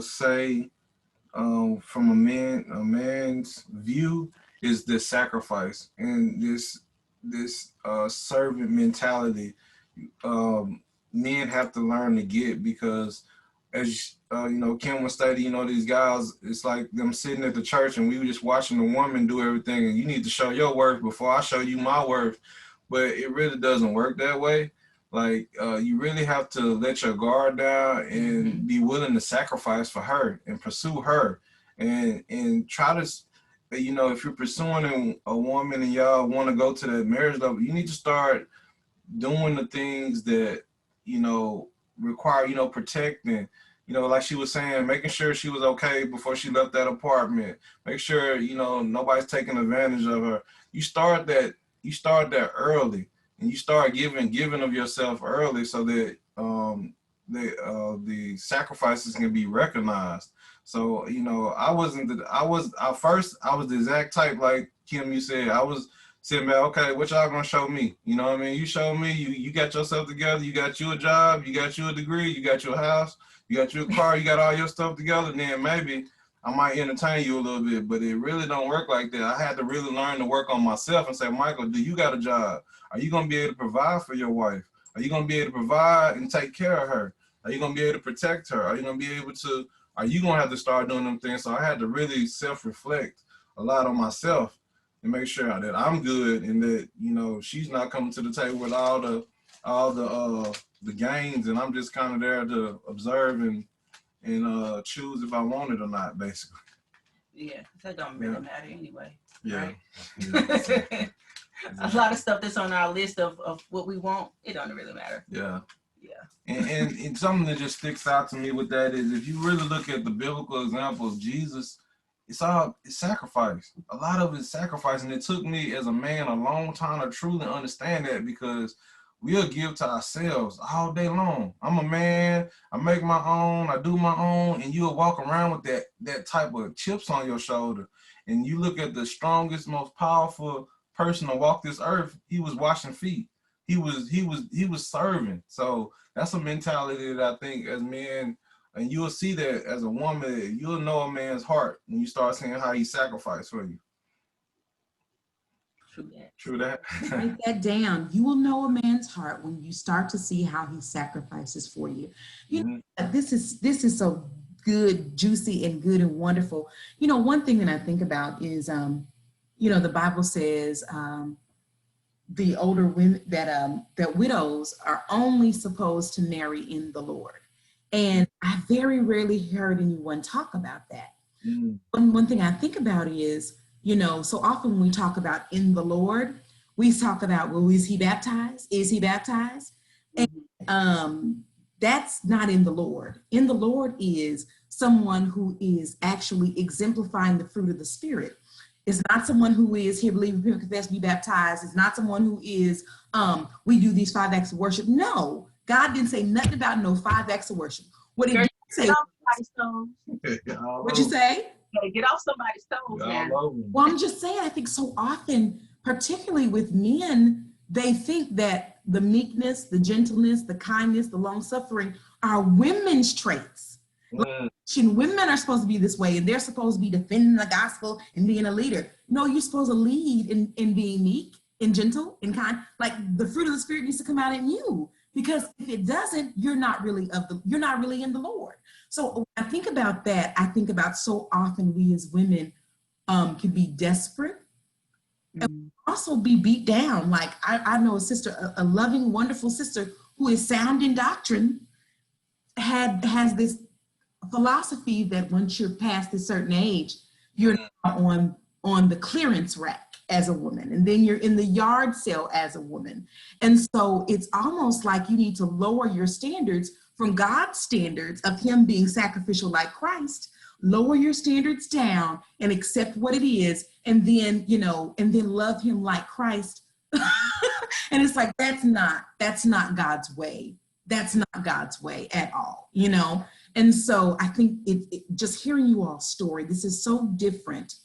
say from a man's view is this sacrifice and this servant mentality. Men have to learn to get, because as Kim was stating, these guys, it's like them sitting at the church and we were just watching the woman do everything, and you need to show your worth before I show you my worth. But it really doesn't work that way. Like you really have to let your guard down and be willing to sacrifice for her and pursue her and try to you know, if you're pursuing a woman and y'all want to go to that marriage level, you need to start doing the things that, you know, require, you know, protecting, you know, like she was saying, making sure she was okay before she left that apartment. Make sure, you know, nobody's taking advantage of her. You start that early, and you start giving of yourself early so that the sacrifices can be recognized. So, you know, I was the exact type, like Kim, you said. I was sitting back, okay, what y'all gonna show me? You know what I mean? You show me, you got yourself together, you got you a job, you got you a degree, you got your house, you got your car, you got all your stuff together, then maybe I might entertain you a little bit, but it really don't work like that. I had to really learn to work on myself and say, Michael, do you got a job? Are you gonna be able to provide for your wife? Are you gonna be able to provide and take care of her? Are you gonna be able to protect her? Are you gonna be able to, are you gonna have to start doing them things? So I had to really self-reflect a lot on myself and make sure that I'm good and that, you know, she's not coming to the table with all the gains, and I'm just kind of there to observe and choose if I want it or not, basically. Yeah, that don't really matter anyway. Yeah. Right? Yeah. A lot of stuff that's on our list of what we want, it don't really matter. Yeah. Yeah. And something that just sticks out to me with that is if you really look at the biblical example of Jesus, it's sacrifice. A lot of it's sacrifice. And it took me as a man a long time to truly understand that, because we'll give to ourselves all day long. I'm a man, I make my own, I do my own, and you'll walk around with that type of chips on your shoulder. And you look at the strongest, most powerful person to walk this earth, he was washing feet. He was serving. So that's a mentality that I think as men, and you'll see that as a woman, you'll know a man's heart when you start seeing how he sacrificed for you. True that. True that. Write that down. You will know a man's heart when you start to see how he sacrifices for you. You know, this is so good, juicy, and good and wonderful. You know, one thing that I think about is, you know, the Bible says the older women that widows are only supposed to marry in the Lord, and I very rarely heard anyone talk about that. One thing I think about is, you know, so often when we talk about in the Lord, we talk about, well, is he baptized? Is he baptized? And that's not in the Lord. In the Lord is someone who is actually exemplifying the fruit of the Spirit. It's not someone who is here, believe, repent, confess, be baptized. It's not someone who is, we do these 5 acts of worship. No, God didn't say nothing about no 5 acts of worship. What did he say? What'd you say? Get off somebody's toes, man. Well, I'm just saying, I think so often, particularly with men, they think that the meekness, the gentleness, the kindness, the long suffering are women's traits. Like, women are supposed to be this way, and they're supposed to be defending the gospel and being a leader. No, you're supposed to lead in being meek and gentle and kind. Like the fruit of the Spirit needs to come out in you, because if it doesn't, you're not really in the Lord. So when I think about that, I think about so often we as women can be desperate and also be beat down. Like I know a sister, a loving, wonderful sister who is sound in doctrine, has this philosophy that once you're past a certain age, you're now on the clearance rack as a woman, and then you're in the yard sale as a woman. And so it's almost like you need to lower your standards from God's standards of him being sacrificial like Christ. Lower your standards down and accept what it is, and then, you know, and then love him like Christ. And it's like, that's not God's way. That's not God's way at all, you know? And so I think just hearing you all's story, this is so different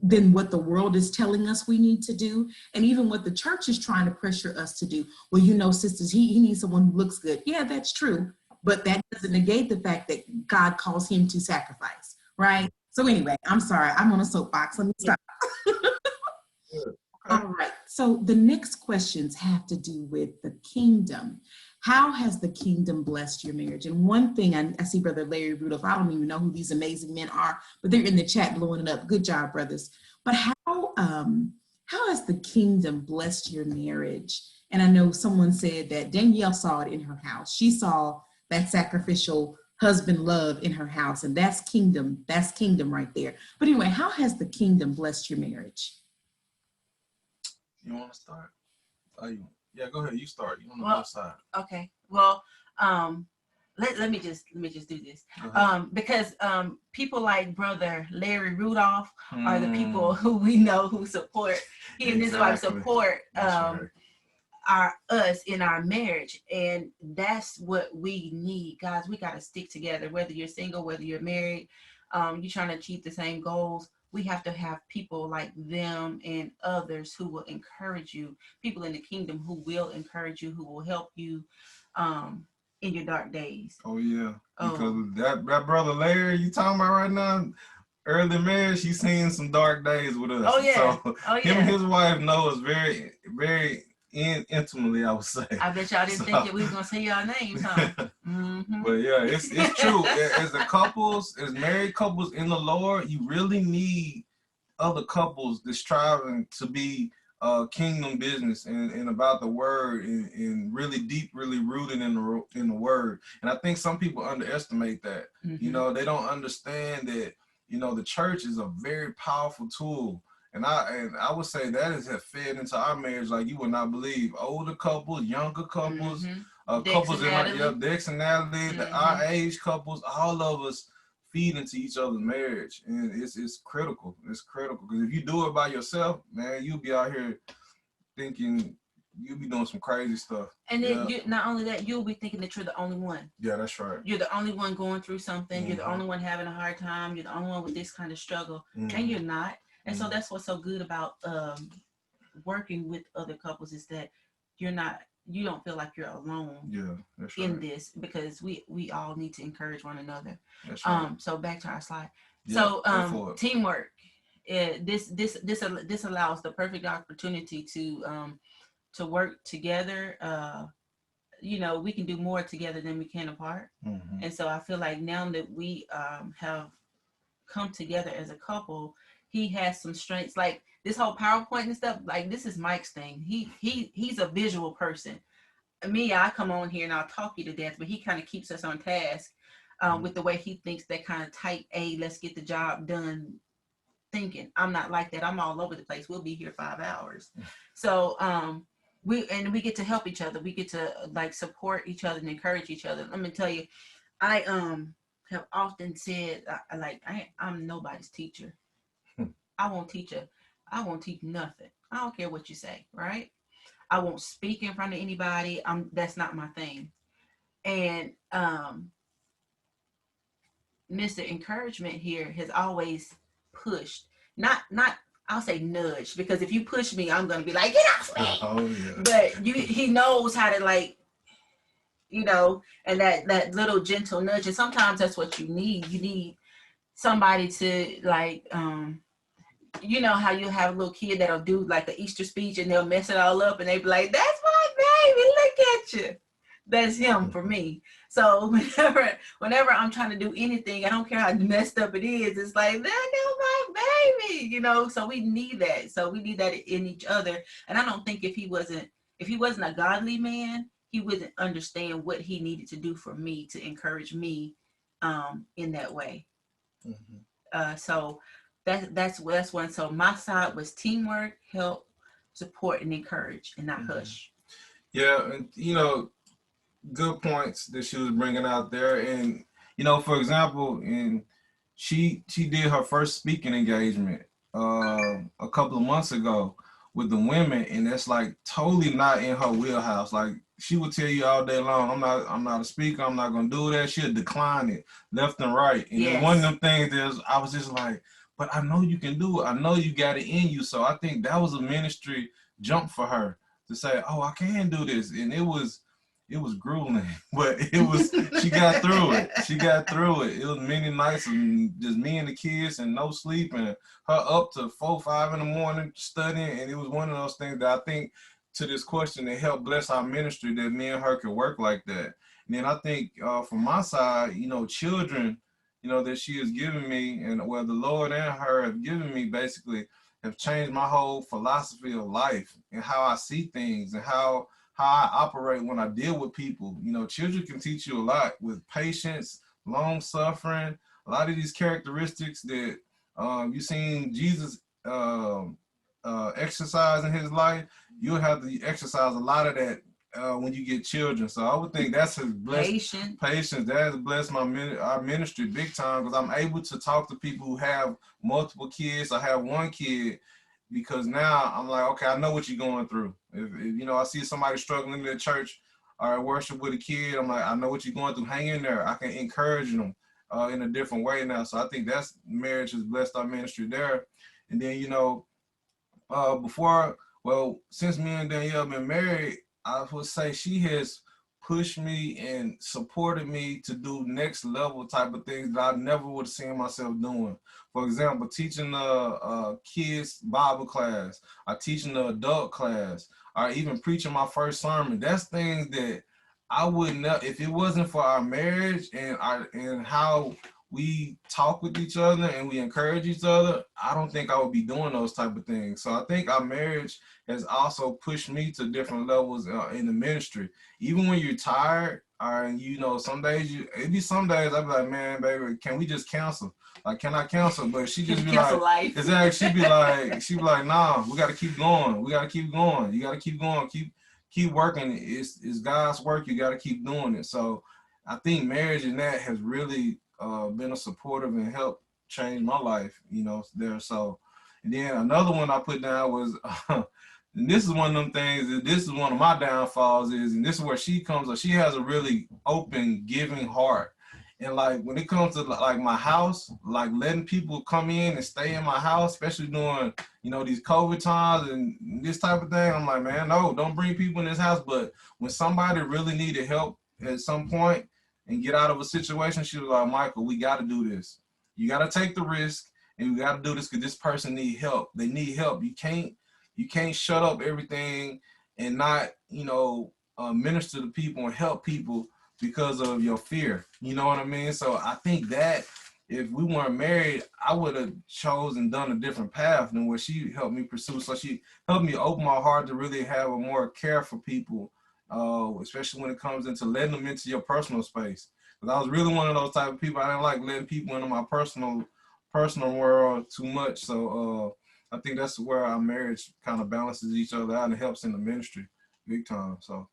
than what the world is telling us we need to do, and even what the church is trying to pressure us to do. Well, you know, sisters, he needs someone who looks good. Yeah, that's true. But that doesn't negate the fact that God calls him to sacrifice, right? So anyway, I'm sorry, I'm on a soapbox. Let me stop. All right, so the next questions have to do with the kingdom. How has the kingdom blessed your marriage? And one thing, I see Brother Larry Rudolph, I don't even know who these amazing men are, but they're in the chat blowing it up. Good job, brothers. But how has the kingdom blessed your marriage? And I know someone said that Danielle saw it in her house. She saw that sacrificial husband love in her house, and that's kingdom right there. But anyway, how has the kingdom blessed your marriage? You want to start? Yeah, go ahead. You start. You on the Well, left side. Okay. Well, let me just do this. Go ahead. Because people like Brother Larry Rudolph are the people Mm, who we know who support, he and his wife exactly. support That's right. us in our marriage, and that's what we need, guys. We got to stick together, whether you're single, whether you're married, you're trying to achieve the same goals. We have to have people like them and others who will encourage you, people in the kingdom who will encourage you, who will help you in your dark days. Oh yeah, because Oh. that brother Larry you talking about right now, early marriage, he's seen some dark days with us. Oh yeah. So Oh him and yeah. his wife know us very, very intimately, I would say. I bet y'all didn't think that we was gonna say y'all names, huh? Mm-hmm. But yeah, it's true. As the couples, as married couples in the Lord, you really need other couples that's striving to be kingdom business and about the word and really deep, really rooted in the word. And I think some people underestimate that. Mm-hmm. You know, they don't understand that, you know, the church is a very powerful tool. And I would say that has fed into our marriage like you would not believe. Older couples, younger couples, couples in our Dex and Natalie, our age couples, all of us feed into each other's marriage, and it's critical. It's critical because if you do it by yourself, man, you'll be out here thinking you'll be doing some crazy stuff. And then you, not only that, you'll be thinking that you're the only one. Yeah, that's right. You're the only one going through something. You're the only one having a hard time. You're the only one with this kind of struggle, and you're not. And so that's what's so good about working with other couples is that you don't feel like you're alone. Yeah, that's right. In this, because we all need to encourage one another. That's right. So back to our slide. Yeah, so teamwork. This allows the perfect opportunity to work together. You know, we can do more together than we can apart. And so I feel like now that we have come together as a couple, he has some strengths, like this whole PowerPoint and stuff. Like this is Mike's thing. He's a visual person. Me, I come on here and I'll talk you to death, but he kind of keeps us on task with the way he thinks, that kind of type A, let's get the job done thinking. I'm not like that. I'm all over the place. We'll be here 5 hours. So we get to help each other. We get to like support each other and encourage each other. Let me tell you, I have often said, I'm nobody's teacher. I won't teach nothing. I don't care what you say, right? I won't speak in front of anybody. That's not my thing. And Mr. Encouragement here has always pushed, not I'll say nudge, because if you push me, I'm gonna be like, get off me. Oh yeah. But he knows how to, like, you know, and that little gentle nudge. And sometimes that's what you need. You need somebody to, like, you know how you have a little kid that'll do like the Easter speech and they'll mess it all up and they be like, that's my baby, look at you. That's him for me. So whenever I'm trying to do anything, I don't care how messed up it is, it's like, there goes my baby, you know. So we need that. So we need that in each other. And I don't think if he wasn't a godly man, he wouldn't understand what he needed to do for me to encourage me in that way. So that's one. So my side was teamwork, help, support, and encourage, and not hush. Yeah, and you know, good points that she was bringing out there. And you know, for example, she did her first speaking engagement a couple of months ago with the women, and that's like totally not in her wheelhouse. Like she would tell you all day long, I'm not a speaker, I'm not gonna do that. She'll decline it left and right. And Yes. One of them things is I was just like, but I know you can do it. I know you got it in you. So I think that was a ministry jump for her to say, oh, I can do this. And it was grueling, but she got through it. She got through it. It was many nights of just me and the kids and no sleep and her up to 4, 5 in the morning studying. And it was one of those things that I think to this question that helped bless our ministry that me and her could work like that. And then I think from my side, you know, children, you know, that she has given me, and well, the Lord and her have given me basically have changed my whole philosophy of life and how I see things and how I operate when I deal with people. You know, children can teach you a lot with patience, long suffering, a lot of these characteristics that you seen Jesus exercise in his life, you'll have to exercise a lot of that when you get children. So I would think that's his blessed patience. That has blessed our ministry big time, because I'm able to talk to people who have multiple kids. I have one kid, because now I'm like, okay, I know what you're going through. If you know, I see somebody struggling in the church or at worship with a kid, I'm like, I know what you're going through. Hang in there. I can encourage them in a different way now. So I think that's marriage has blessed our ministry there. And then, you know, since me and Danielle been married, I would say she has pushed me and supported me to do next level type of things that I never would have seen myself doing. For example, teaching the kids Bible class, or teaching the adult class, or even preaching my first sermon. That's things that I would not, if it wasn't for our marriage and how we talk with each other and we encourage each other, I don't think I would be doing those type of things. So I think our marriage has also pushed me to different levels in the ministry. Even when you're tired, or you know, some days I'd be like, man, baby, can we just cancel? Like, can I cancel? But she just be like, life. exactly. She'd be like, nah, we got to keep going. We got to keep going. You got to keep going. Keep working. It's God's work. You got to keep doing it. So I think marriage and that has really been a supportive and helped change my life, you know, there. So, and then another one I put down was, and this is one of them things, that this is one of my downfalls is, and this is where she comes up, she has a really open, giving heart. And like, when it comes to like my house, like letting people come in and stay in my house, especially during, you know, these COVID times and this type of thing, I'm like, man, no, don't bring people in this house. But when somebody really needed help at some point and get out of a situation, she was like, Michael, we got to do this. You got to take the risk, and we got to do this because this person need help. They need help. You can't shut up everything and not, you know, minister to people and help people because of your fear. You know what I mean? So I think that if we weren't married, I would have chosen done a different path than what she helped me pursue. So she helped me open my heart to really have a more care for people, especially when it comes into letting them into your personal space. Because I was really one of those type of people. I didn't like letting people into my personal world too much. So I think that's where our marriage kind of balances each other out and helps in the ministry big time. So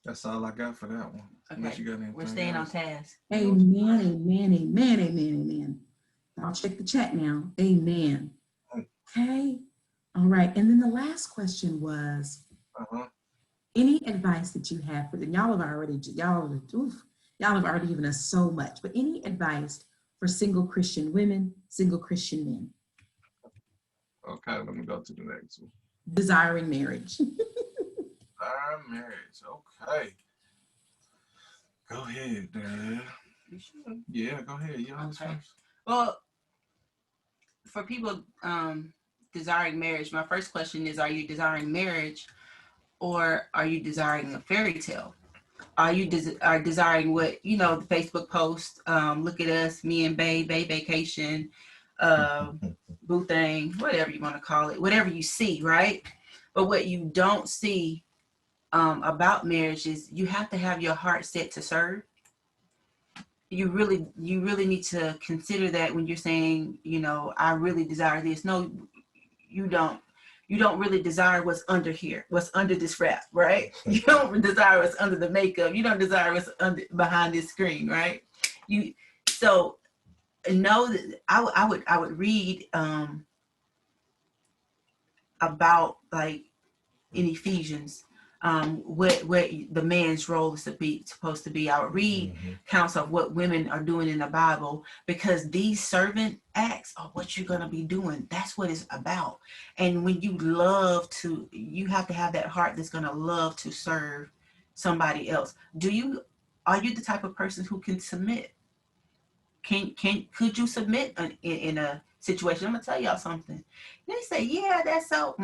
that's all I got for that one. Unless you got anything We're staying else. on task. Amen. I'll check the chat now. Amen. Okay. All right. And then the last question was, any advice that you have for them? Y'all have already given us so much, but any advice for single Christian women, single Christian men? Okay, let me go to the next one. Desiring marriage. Our marriage. Okay. Go ahead, Dad. You sure? Yeah, go ahead. You Okay. Well, for people desiring marriage, my first question is, are you desiring marriage, or are you desiring a fairy tale? Are you desiring what, you know, the Facebook post, look at us, me and Bay vacation, boo thing, whatever you want to call it, whatever you see, right? But what you don't see about marriage is you have to have your heart set to serve. You really need to consider that when you're saying, you know, I really desire this. No, you don't. You don't really desire what's under here, what's under this wrap, right? You don't desire what's under the makeup. You don't desire what's behind this screen, right? So know that I would read about, like, in Ephesians, what the man's role is supposed to be. I would read counts of what women are doing in the Bible, because these servant acts are what you're going to be doing. That's what it's about. And when you you have to have that heart that's going to love to serve somebody else. Are you the type of person who can submit? Could you submit in a situation? I'm gonna tell y'all something. They say, yeah, that's so.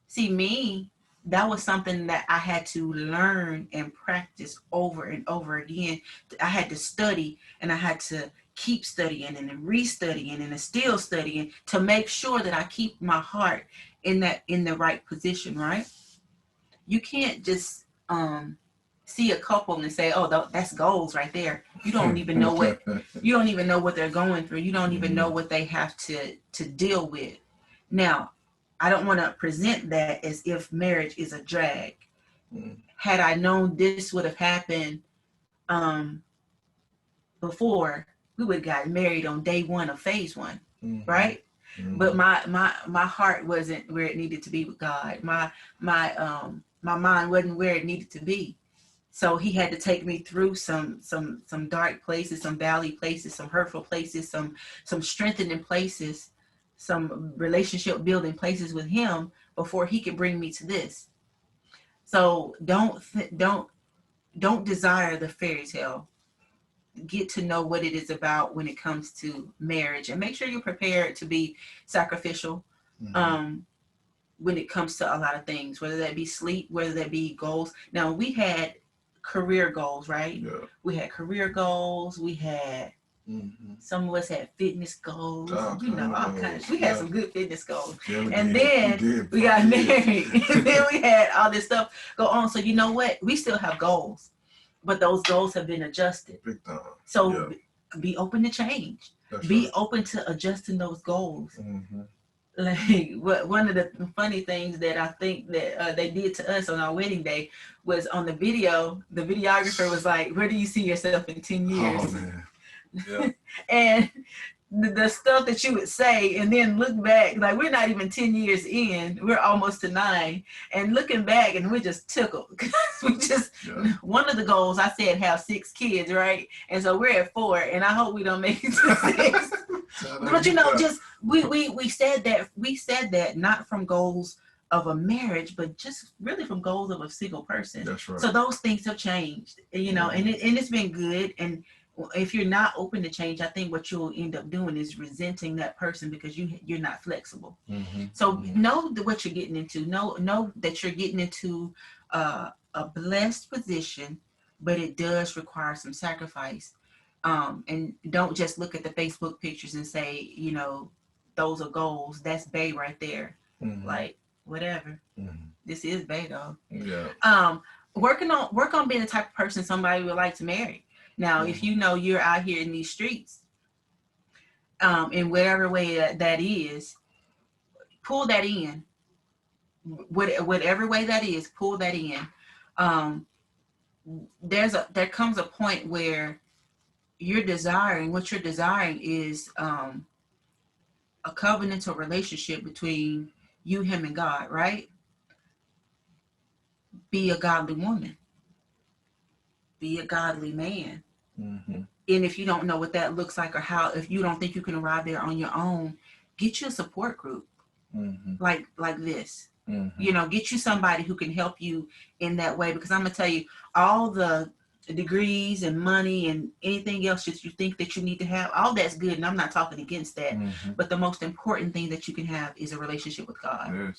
See, me, that was something that I had to learn and practice over and over again. I had to study, and I had to keep studying and then restudying and then still studying to make sure that I keep my heart in the right position, right? You can't just see a couple and say, oh, that's goals right there. You don't even know what they're going through. You don't even know what they have to deal with. Now, I don't want to present that as if marriage is a drag. Had I known this would have happened before, we would have gotten married on day one of phase one, right? But my heart wasn't where it needed to be with God. My mind wasn't where it needed to be. So he had to take me through some dark places, some valley places, some hurtful places, some strengthening places, some relationship building places with him before he could bring me to this. So don't desire the fairy tale. Get to know what it is about when it comes to marriage, and make sure you're prepared to be sacrificial when it comes to a lot of things, whether that be sleep, whether that be goals. Now, we had career goals, right? Yeah. We had career goals. We had some of us had fitness goals. All kinds. We had some good fitness goals. Yeah, and then we got married. And then we had all this stuff go on. So you know what? We still have goals, but those goals have been adjusted. Big time. So be open to change. That's Be right. open to adjusting those goals. Like one of the funny things that I think that they did to us on our wedding day was on the video. The videographer was like, "Where do you see yourself in 10 years?" Oh man. Yeah. And the stuff that you would say, and then look back, like we're not even 10 years in, we're almost to 9, and looking back, and we're just tickled. We just one of the goals I said have 6 kids, right? And so we're at 4, and I hope we don't make it to 6. But just we said that not from goals of a marriage, but just really from goals of a single person. That's right. So those things have changed, and it's been good. And if you're not open to change, I think what you'll end up doing is resenting that person because you're not flexible. So know what you're getting into. Know that you're getting into a blessed position, but it does require some sacrifice. And don't just look at the Facebook pictures and say, those are goals. That's bae right there. Like, whatever. This is bae though. Yeah. Work on being the type of person somebody would like to marry. Now, if you know you're out here in these streets, in whatever way that is, pull that in. Whatever way that is, pull that in. There comes a point where what you're desiring is a covenantal relationship between you, him, and God, right? Be a godly woman. Be a godly man. And if you don't know what that looks like, or if you don't think you can arrive there on your own, get you a support group like this. Get you somebody who can help you in that way. Because I'm gonna tell you, all the degrees and money and anything else that you think that you need to have, all that's good, and I'm not talking against that. But the most important thing that you can have is a relationship with God.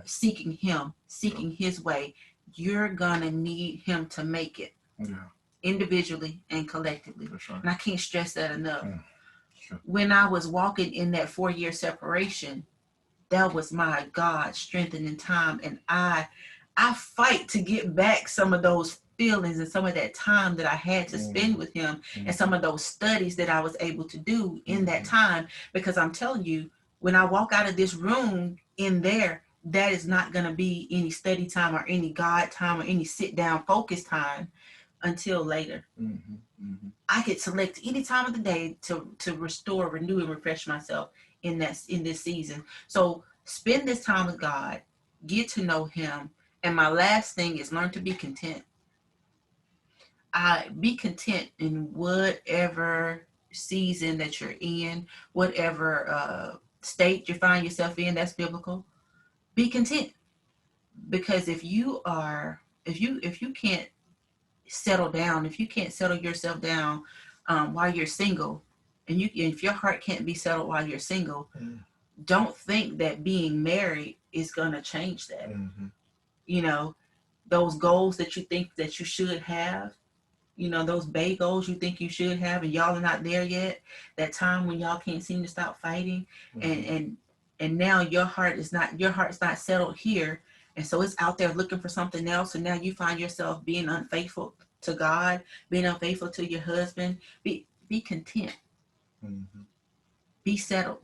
Seeking him, seeking his way. You're gonna need him to make it. Individually and collectively. That's right. And I can't stress that enough. When I was walking in that 4-year separation, that was my God strengthening time. And I fight to get back some of those feelings and some of that time that I had to spend with him, and some of those studies that I was able to do in that time. Because I'm telling you, when I walk out of this room in there, that is not going to be any study time or any God time or any sit down focus time until later. I could select any time of the day to restore, renew, and refresh myself in this season. So spend this time with God, get to know him. And my last thing is learn to be content. Be content in whatever season that you're in, whatever state you find yourself in that's biblical. Be content. Because if you can't settle down, if you can't settle yourself down while you're single, and if your heart can't be settled while you're single, don't think that being married is going to change that. Those goals that you think that you should have, those bae goals you think you should have, and y'all are not there yet. That time when y'all can't seem to stop fighting, and now your heart's not settled here, And so it's out there looking for something else. And now you find yourself being unfaithful to God, being unfaithful to your husband. Be content. Mhm. Be settled.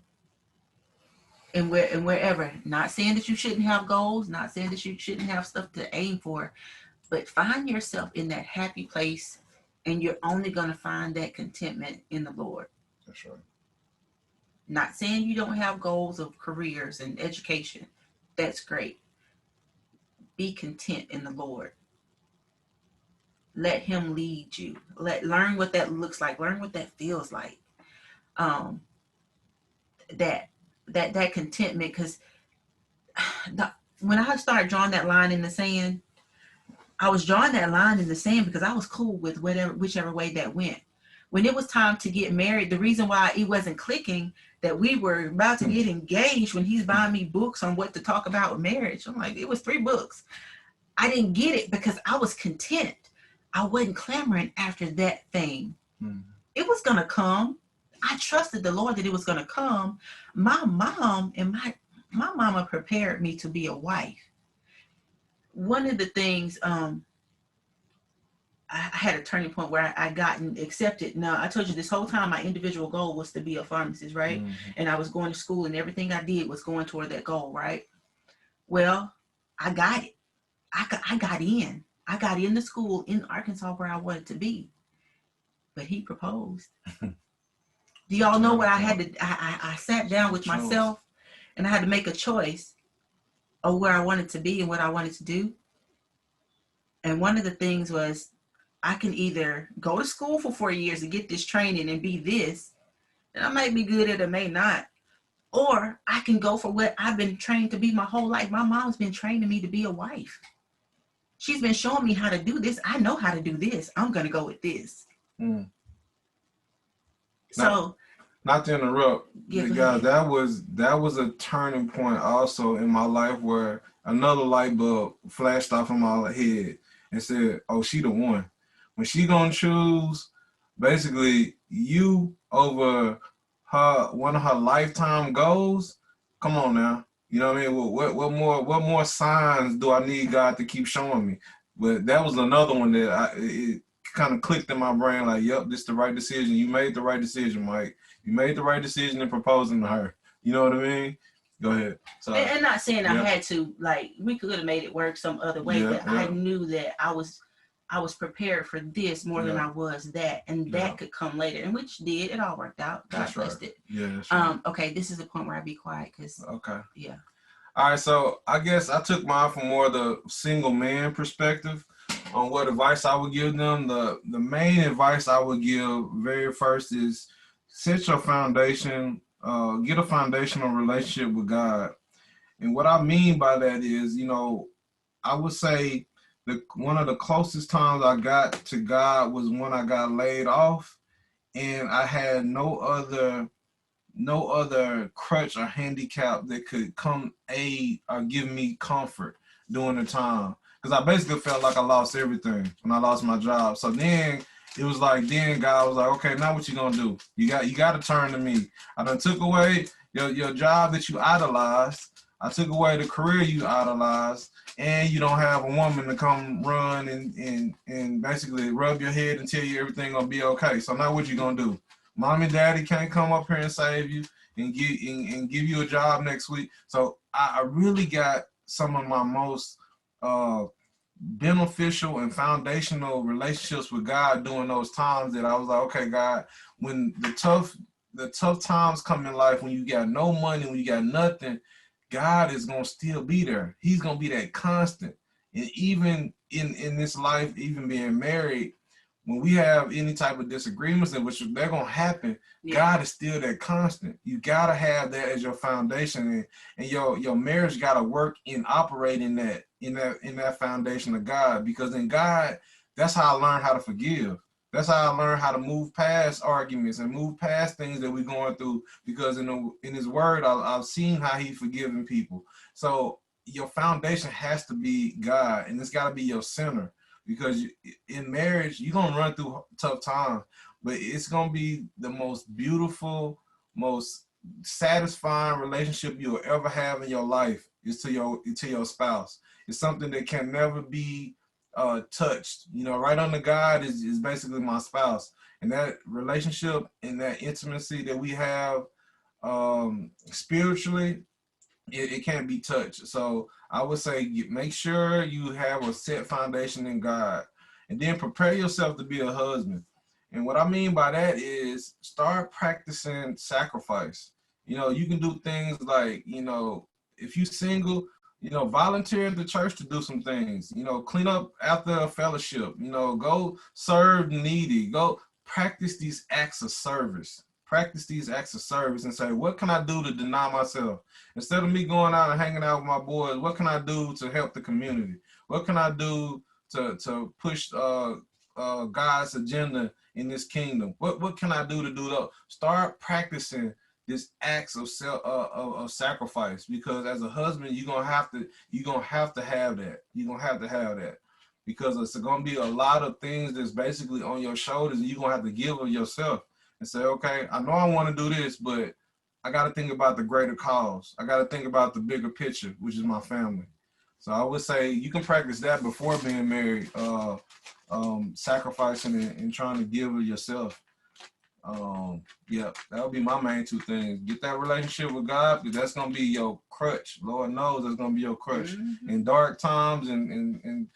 And wherever. Not saying that you shouldn't have goals, not saying that you shouldn't have stuff to aim for, but find yourself in that happy place, and you're only going to find that contentment in the Lord. That's right. Not saying you don't have goals of careers and education. That's great. Be content in the Lord. Let him lead you. Learn what that looks like. Learn what that feels like. That contentment, because when I started drawing that line in the sand, I was drawing that line in the sand because I was cool with whichever way that went. When it was time to get married, the reason why it wasn't clicking that we were about to get engaged, when he's buying me books on what to talk about with marriage, I'm like, it was 3 books. I didn't get it because I was content. I wasn't clamoring after that thing. It was going to come. I trusted the Lord that it was going to come. My mom and my mama prepared me to be a wife. One of the things, I had a turning point where I gotten accepted. Now, I told you this whole time my individual goal was to be a pharmacist, right? And I was going to school, and everything I did was going toward that goal, right? Well, I got it. I got in. I got into school in Arkansas where I wanted to be. But he proposed. Do y'all know what I had to, I sat down with myself, and I had to make a choice of where I wanted to be and what I wanted to do. And one of the things was, I can either go to school for 4 years and get this training and be this, and I might be good at it, may not. Or I can go for what I've been trained to be my whole life. My mom's been training me to be a wife. She's been showing me how to do this. I know how to do this. I'm going to go with this. So, not to interrupt, yeah, guys, that was a turning point also in my life where another light bulb flashed off in my head and said, oh, she the one. When she gonna choose basically you over one of her lifetime goals, come on now. You know what I mean? What more signs do I need God to keep showing me? But that was another one that it kind of clicked in my brain, like, yep, this is the right decision. You made the right decision, Mike. You made the right decision in proposing to her. You know what I mean? Go ahead. So, and not saying I had to, like, we could have made it work some other way, but I knew that I was prepared for this more than I was that, and that could come later, and which did. It all worked out. God blessed it. Yeah. That's right. Okay, this is the point where I be quiet because. Okay. Yeah. All right. So I guess I took mine from more the single man perspective on what advice I would give them. The main advice I would give very first is set your foundation. Get a foundational relationship with God, and what I mean by that is, I would say one of the closest times I got to God was when I got laid off, and I had no other crutch or handicap that could come aid or give me comfort during the time. Because I basically felt like I lost everything when I lost my job. So then it was like, then God was like, okay, now what you gonna do? You got to turn to me. I done took away your job that you idolized. I took away the career you idolized, and you don't have a woman to come run and basically rub your head and tell you everything gonna be okay. So now what you gonna do? Mom and daddy can't come up here and save you and give you a job next week. So I really got some of my most beneficial and foundational relationships with God during those times that I was like, okay, God, when the tough times come in life, when you got no money, when you got nothing, God is going to still be there. He's going to be that constant. And even in this life, even being married, when we have any type of disagreements, and which they're going to happen, God is still that constant. You got to have that as your foundation, and your marriage got to work in operating that in that foundation of God, because in God, that's how I learned how to forgive. That's how I learned how to move past arguments and move past things that we're going through, because in his word, I've seen how he's forgiven people. So your foundation has to be God, and it's got to be your center, because in marriage, you're going to run through tough times, but it's going to be the most beautiful, most satisfying relationship you'll ever have in your life is to your spouse. is something that can never be touched. You know, right under God is basically my spouse, and that relationship and that intimacy that we have spiritually, it can't be touched. So I would say make sure you have a set foundation in God, and then prepare yourself to be a husband. And what I mean by that is start practicing sacrifice. You know, you can do things like, you know, if you single, you know, volunteer at the church to do some things, you know, clean up after a fellowship, you know, go serve the needy, go practice these acts of service. Practice these acts of service and say, what can I do to deny myself? Instead of me going out and hanging out with my boys, what can I do to help the community? What can I do to push God's agenda in this kingdom? What can I do to do that? Start practicing this acts of sacrifice, because as a husband, you're gonna have to have that. You're gonna have to have that, because it's gonna be a lot of things that's basically on your shoulders, and you're gonna have to give of yourself and say, okay, I know I want to do this, but I got to think about the greater cause. I got to think about the bigger picture, which is my family. So I would say you can practice that before being married, sacrificing and trying to give of yourself. Yeah, that would be my main two things. Get that relationship with God, because that's gonna be your crutch. Lord knows that's gonna be your crutch in dark times and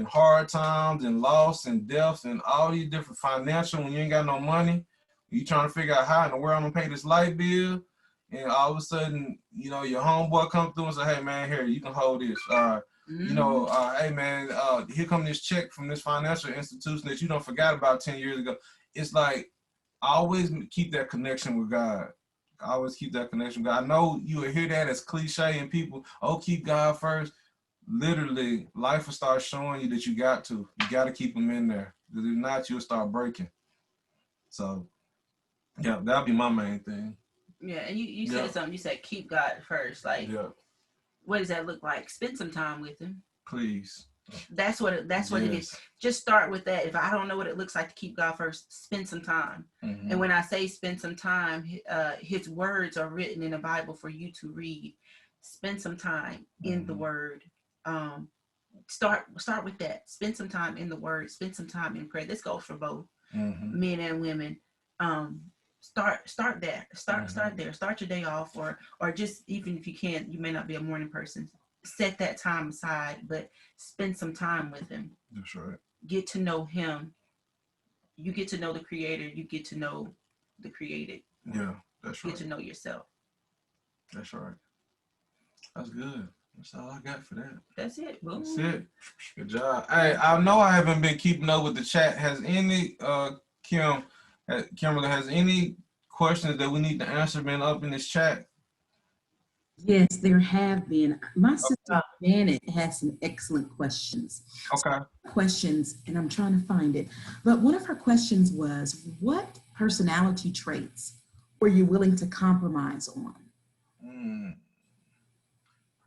hard times and loss and deaths and all these different financial. When you ain't got no money, you trying to figure out how in the world I'm gonna pay this light bill, and all of a sudden, you know, your homeboy come through and say, "Hey man, here, you can hold this." You know, hey man, here come this check from this financial institution that you don't forgot about 10 years ago. It's like, always keep that connection with God. Always keep that connection with God. I know you will hear that as cliche, and people, oh, keep God first. Literally, life will start showing you that you got to keep them in there. Because if not, you'll start breaking. So, yeah, that'll be my main thing. Yeah, and you said something. You said keep God first. Like, what does that look like? Spend some time with Him, please. That's what it is. Just start with that. If I don't know what it looks like to keep God first, spend some time. And when I say spend some time, His words are written in the Bible for you to read. Spend some time in the Word. Start with that. Spend some time in the Word. Spend some time in prayer. This goes for both men and women. Start there. Start there. Start your day off, or just, even if you can't, you may not be a morning person, set that time aside, but spend some time with Him. That's right. Get to know Him. You get to know the Creator. You get to know the created. Yeah, that's right. Get to know yourself. That's right. That's good. That's all I got for that. That's it. Boom. That's it. Good job. Hey, I know I haven't been keeping up with the chat. Has any Kimberly, has any questions that we need to answer been up in this chat? Yes, there have been. My sister Janet has some excellent questions. Okay. Questions, and I'm trying to find it. But one of her questions was, what personality traits were you willing to compromise on?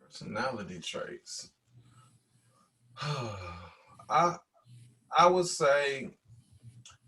Personality traits. I would say,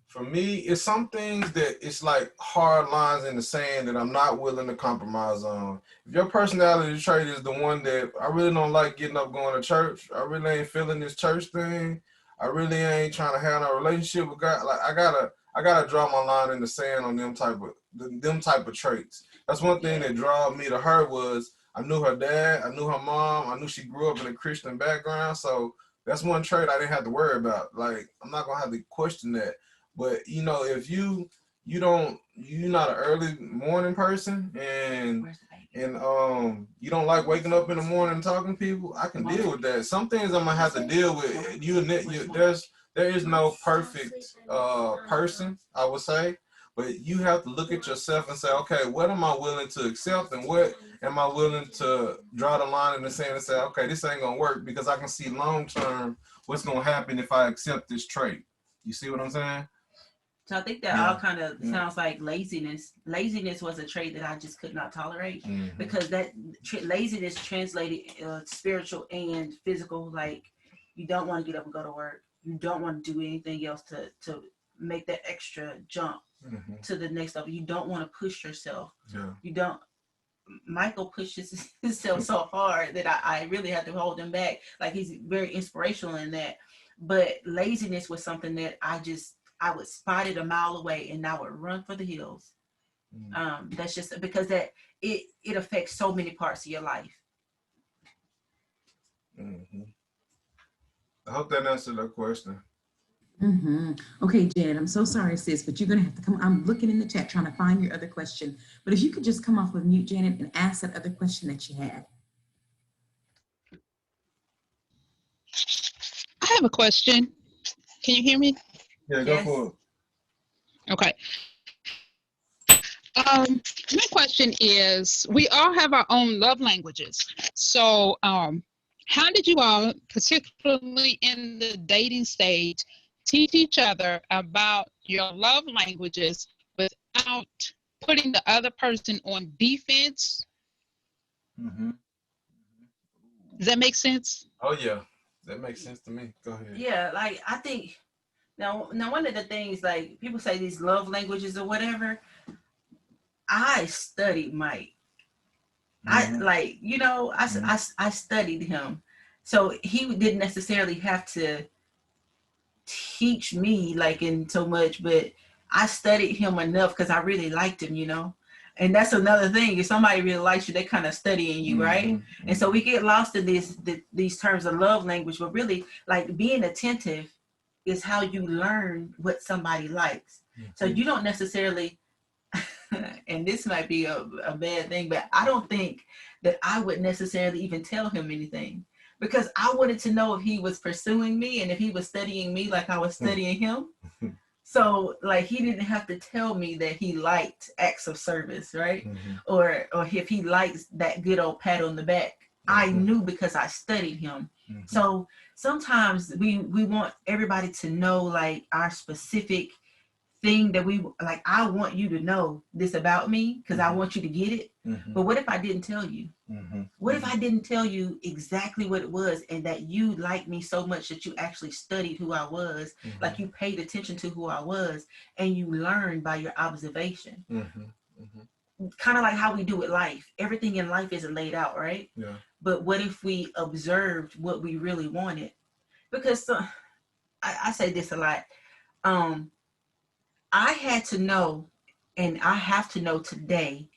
for me, it's some things that it's like hard lines in the sand that I'm not willing to compromise on. If your personality trait is the one that I really don't like getting up going to church, I really ain't feeling this church thing, I really ain't trying to have no relationship with God, like I gotta draw my line in the sand on them type of traits. That's one thing that drew me to her. Was I knew her dad, I knew her mom, I knew she grew up in a Christian background, so that's one trait I didn't have to worry about. Like, I'm not gonna have to question that. But you know, if you're not an early morning person, and you don't like waking up in the morning and talking to people, I can deal with that. Some things I'm gonna have to deal with. There is no perfect person, I would say, but you have to look at yourself and say, okay, what am I willing to accept, and what am I willing to draw the line in the sand and say, okay, this ain't gonna work, because I can see long term what's gonna happen if I accept this trait. You see what I'm saying? So I think that all kind of sounds like laziness. Laziness was a trait that I just could not tolerate, because that laziness translated spiritual and physical. Like, you don't want to get up and go to work. You don't want to do anything else to make that extra jump to the next level. You don't want to push yourself. You don't. Michael pushes himself so hard that I really had to hold him back. Like he's very inspirational in that. But laziness was something that I would spot it a mile away and I would run for the hills. That's just because that it affects so many parts of your life. I hope that answered that question. Okay, Jen, I'm so sorry, sis, but you're gonna have to come. I'm looking in the chat trying to find your other question. But if you could just come off of mute, Janet, and ask that other question that you had. I have a question. Can you hear me? Yeah, go for it. Okay. My question is, we all have our own love languages. So, how did you all, particularly in the dating stage, teach each other about your love languages without putting the other person on defense? Does that make sense? Oh yeah, that makes sense to me. Go ahead. Yeah, like I think now one of the things, like people say these love languages or whatever, I studied Mike. I like, you know, I studied him. So he didn't necessarily have to teach me like in so much, but I studied him enough because I really liked him, you know. And that's another thing. If somebody really likes you, they kind of studying you, right? And so we get lost in these terms of love language, but really like being attentive is how you learn what somebody likes. So you don't necessarily, and this might be a bad thing, but I don't think that I would necessarily even tell him anything, because I wanted to know if he was pursuing me and if he was studying me like I was studying him. So like he didn't have to tell me that he liked acts of service, right? Or if he likes that good old pat on the back. I knew because I studied him. So sometimes we want everybody to know like our specific thing that we like. I want you to know this about me because I want you to get it. But what if I didn't tell you? What if I didn't tell you exactly what it was and that you liked me so much that you actually studied who I was, like you paid attention to who I was and you learned by your observation. Kind of like how we do with life. Everything in life isn't laid out, right? Yeah. But what if we observed what we really wanted? Because I say this a lot. I had to know, and I have to know today,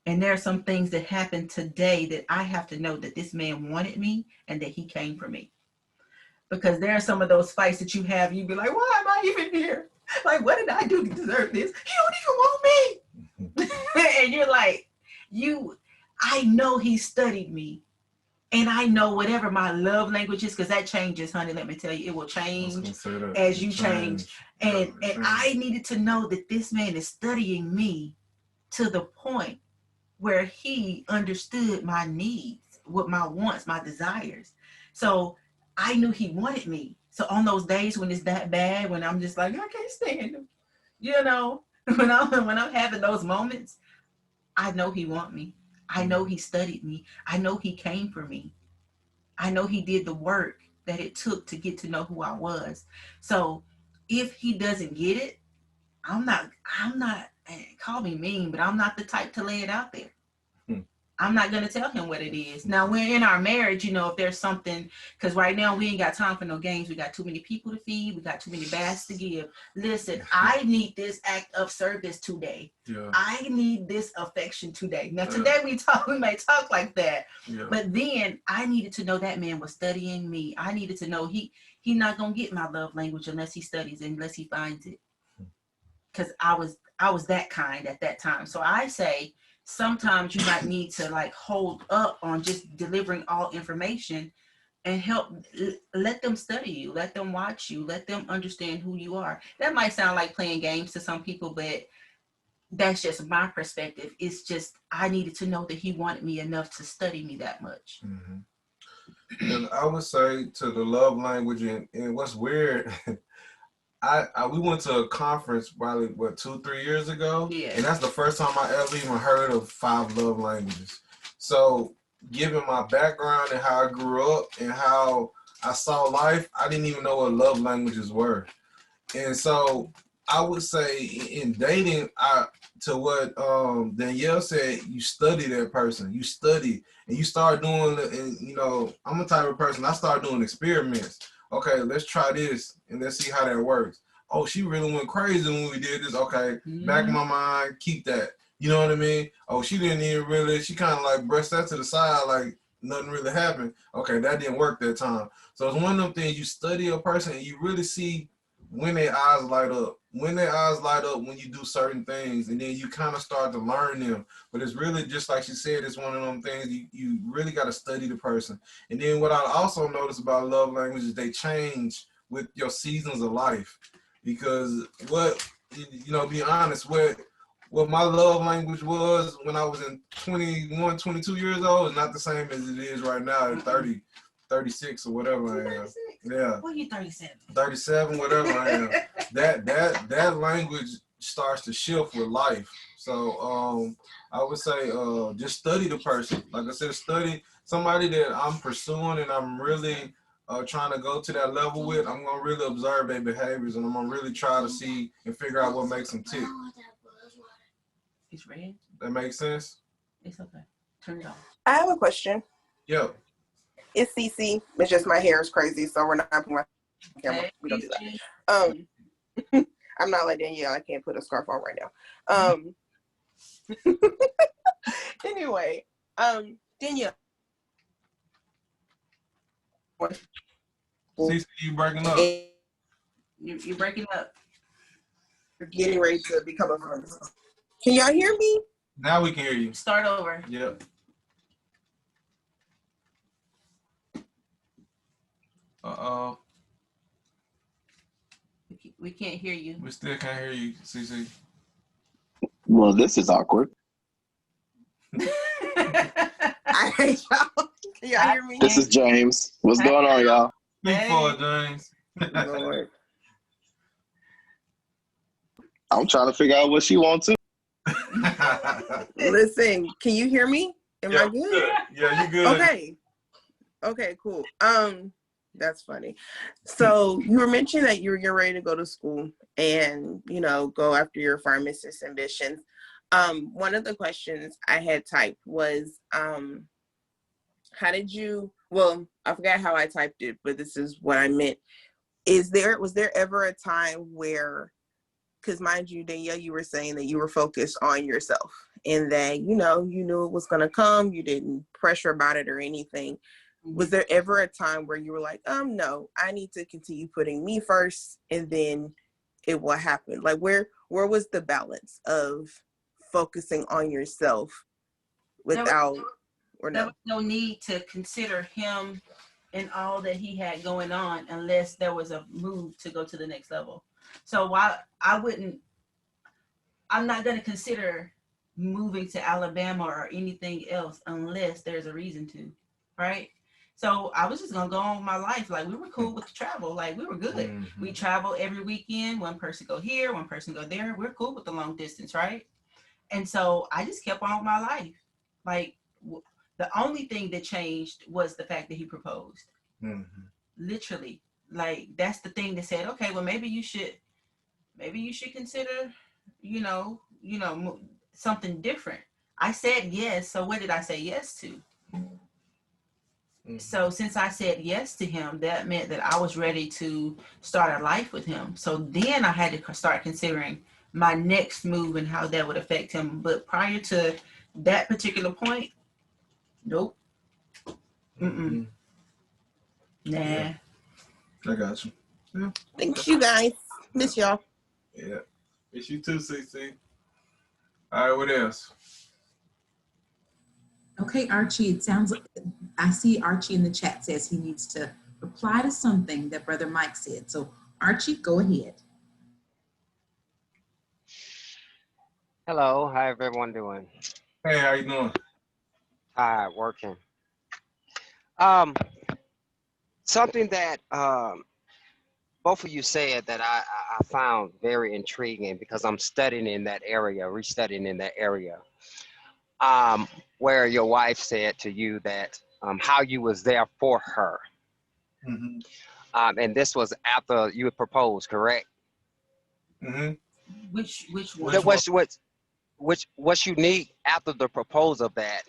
and there are some things that happened today that I have to know that this man wanted me and that he came for me. Because there are some of those fights that you have, you'd be like, why am I even here? Like, what did I do to deserve this? You don't even want me. And you're like, I know he studied me. And I know whatever my love language is, because that changes, honey, let me tell you, it will change as you change. And I needed to know that this man is studying me to the point where he understood my needs, what my wants, my desires. So I knew he wanted me. So on those days when it's that bad, when I'm just like, I can't stand him, you know, when I'm having those moments, I know he wants me. I know he studied me. I know he came for me. I know he did the work that it took to get to know who I was. So if he doesn't get it, I'm not, call me mean, but I'm not the type to lay it out there. I'm not going to tell him what it is. Now, we're in our marriage, you know, if there's something, because right now we ain't got time for no games. We got too many people to feed. We got too many baths to give. Listen, I need this act of service today. Yeah. I need this affection today. Now, today we may talk like that, but then I needed to know that man was studying me. I needed to know he not going to get my love language unless he studies, unless he finds it. Because I was that kind at that time. So I say, sometimes you might need to like hold up on just delivering all information and let them study you, let them watch you, let them understand who you are. That might sound like playing games to some people, but that's just my perspective. It's just, I needed to know that he wanted me enough to study me that much. And I would say to the love language, and what's weird, we went to a conference probably 2-3 years ago, and that's the first time I ever even heard of 5 love languages. So given my background and how I grew up and how I saw life, I didn't even know what love languages were. And so I would say in dating, to what Danielle said, you study that person. You study and you start doing, and you know, I'm a type of person, I start doing experiments. Okay, let's try this and let's see how that works. Oh, she really went crazy when we did this. Okay, back in my mind, keep that. You know what I mean? Oh, she didn't even really, she kind of like brushed that to the side like nothing really happened. Okay, that didn't work that time. So it's one of them things, you study a person and you really see when their eyes light up. When their eyes light up when you do certain things, and then you kind of start to learn them. But it's really just like she said, it's one of them things you really got to study the person. And then what I also notice about love languages, they change with your seasons of life. Because what, you know, be honest, what my love language was when I was in 21, 22 years old is not the same as it is right now at 30, 36 or whatever I am. Yeah. What are you 37? 37, whatever I am. That language starts to shift with life. So I would say just study the person. Like I said, study somebody that I'm pursuing and I'm really trying to go to that level with. I'm gonna really observe their behaviors and I'm gonna really try to see and figure out what makes them tick. It's red. That makes sense? It's okay. Turn it off. I have a question. Yep. It's CC. It's just my hair is crazy, so we're not putting my camera. We don't do that. I'm not like Danielle. I can't put a scarf on right now. Anyway, Danielle. CC, you breaking up? You're breaking up. You're getting ready to become a pharmacist. Can y'all hear me? Now we can hear you. Start over. Yep. Uh-oh. We can't hear you. We still can't hear you, CC. Well, this is awkward. I hate y'all. Can y'all hear me? This is James. What's going on, y'all? Speak Hey. for it, James. Lord. I'm trying to figure out what she wants to. Listen, can you hear me? Am I good? Yeah, you good. Okay. Okay, cool. That's funny. So you were mentioning that you were getting ready to go to school and, you know, go after your pharmacist ambitions. One of the questions I had typed was, how did you, well, I forgot how I typed it, but this is what I meant. Was there ever a time where, because mind you, Danielle, you were saying that you were focused on yourself and that, you know, you knew it was going to come, you didn't pressure about it or anything. Was there ever a time where you were like, no, I need to continue putting me first and then it will happen? Like where was the balance of focusing on yourself without, or There no? was no need to consider him and all that he had going on unless there was a move to go to the next level. So while I'm not going to consider moving to Alabama or anything else unless there's a reason to, right? So I was just going to go on with my life. Like we were cool with the travel. Like we were good. Mm-hmm. We travel every weekend. One person go here, one person go there. We're cool with the long distance, right? And so I just kept on with my life. Like the only thing that changed was the fact that he proposed. Mm-hmm. Literally, like that's the thing that said, okay, well maybe you should consider, something different. I said yes. So what did I say yes to? Mm-hmm. So since I said yes to him, that meant that I was ready to start a life with him. So then I had to start considering my next move and how that would affect him. But prior to that particular point, nope. Mm-mm. Nah. Yeah. I got you. Yeah. Thanks, you guys. Miss y'all. Yeah. It's you too, CC. All right, what else? Okay, Archie, it sounds like I see Archie in the chat says he needs to reply to something that Brother Mike said. So Archie, go ahead. Hello, how everyone doing? Hey, how you doing? Hi, working. Something that both of you said that I found very intriguing because I'm studying in that area, restudying in that area. Where your wife said to you that how you was there for her. Mm-hmm. And this was after you had proposed, correct? Mm-hmm. Which one? That what's unique after the proposal of that,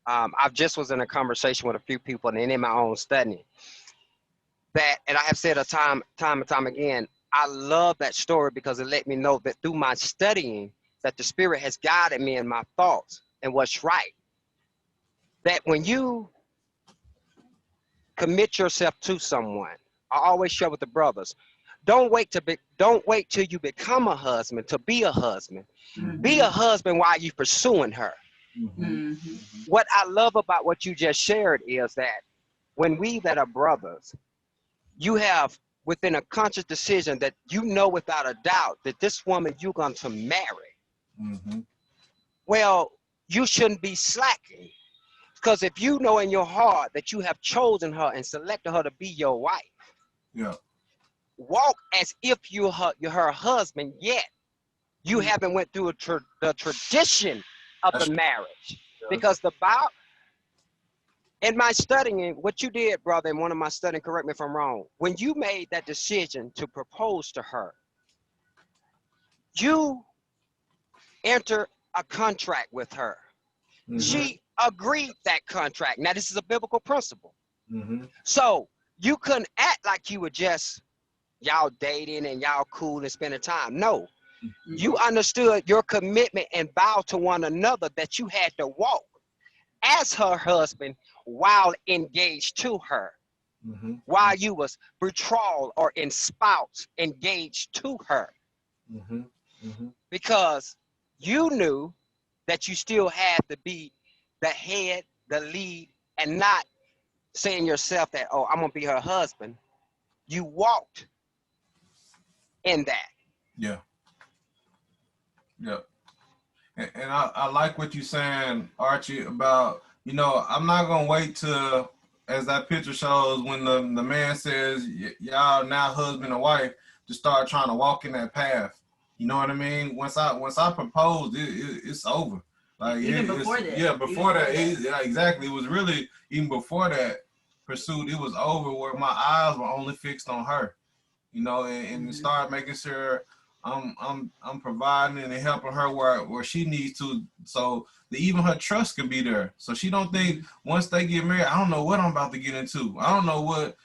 I just was in a conversation with a few people and in my own study that, and I have said time and time again, I love that story because it let me know that through my studying that the Spirit has guided me in my thoughts and what's right. That when you commit yourself to someone, I always share with the brothers, don't wait till you become a husband to be a husband. Be a husband while you're pursuing her. Mm-hmm. What I love about what you just shared is that when we that are brothers, you have within a conscious decision that you know without a doubt that this woman you're going to marry. Mm-hmm. Well, you shouldn't be slacking, because if you know in your heart that you have chosen her and selected her to be your wife, Yeah. walk as if you're her husband, yet you haven't went through the tradition of That's the marriage. Yeah. Because the Bible, in my studying, what you did, brother, in one of my studying, correct me if I'm wrong, when you made that decision to propose to her, you enter a contract with her. Mm-hmm. She agreed that contract. Now, this is a biblical principle. Mm-hmm. So you couldn't act like you were just y'all dating and y'all cool and spending time. No, you understood your commitment and vow to one another that you had to walk as her husband while engaged to her, Mm-hmm. while you was betrothed or in spouse engaged to her, Mm-hmm. Mm-hmm. because you knew that you still had to be the head, the lead, and not saying yourself that, oh, I'm gonna be her husband. You walked in that. Yeah. Yeah. And I like what you're saying, Archie, about, I'm not going to wait till, as that picture shows, when the man says, y'all now husband and wife, to start trying to walk in that path. You know what I mean? Once I proposed, it's over. Like Even before that. Yeah, before that. Yeah, exactly. It was really, even before that pursuit, it was over where my eyes were only fixed on her. And start making sure I'm providing and helping her where she needs to, so that even her trust can be there. So she don't think once they get married, I don't know what I'm about to get into. I don't know what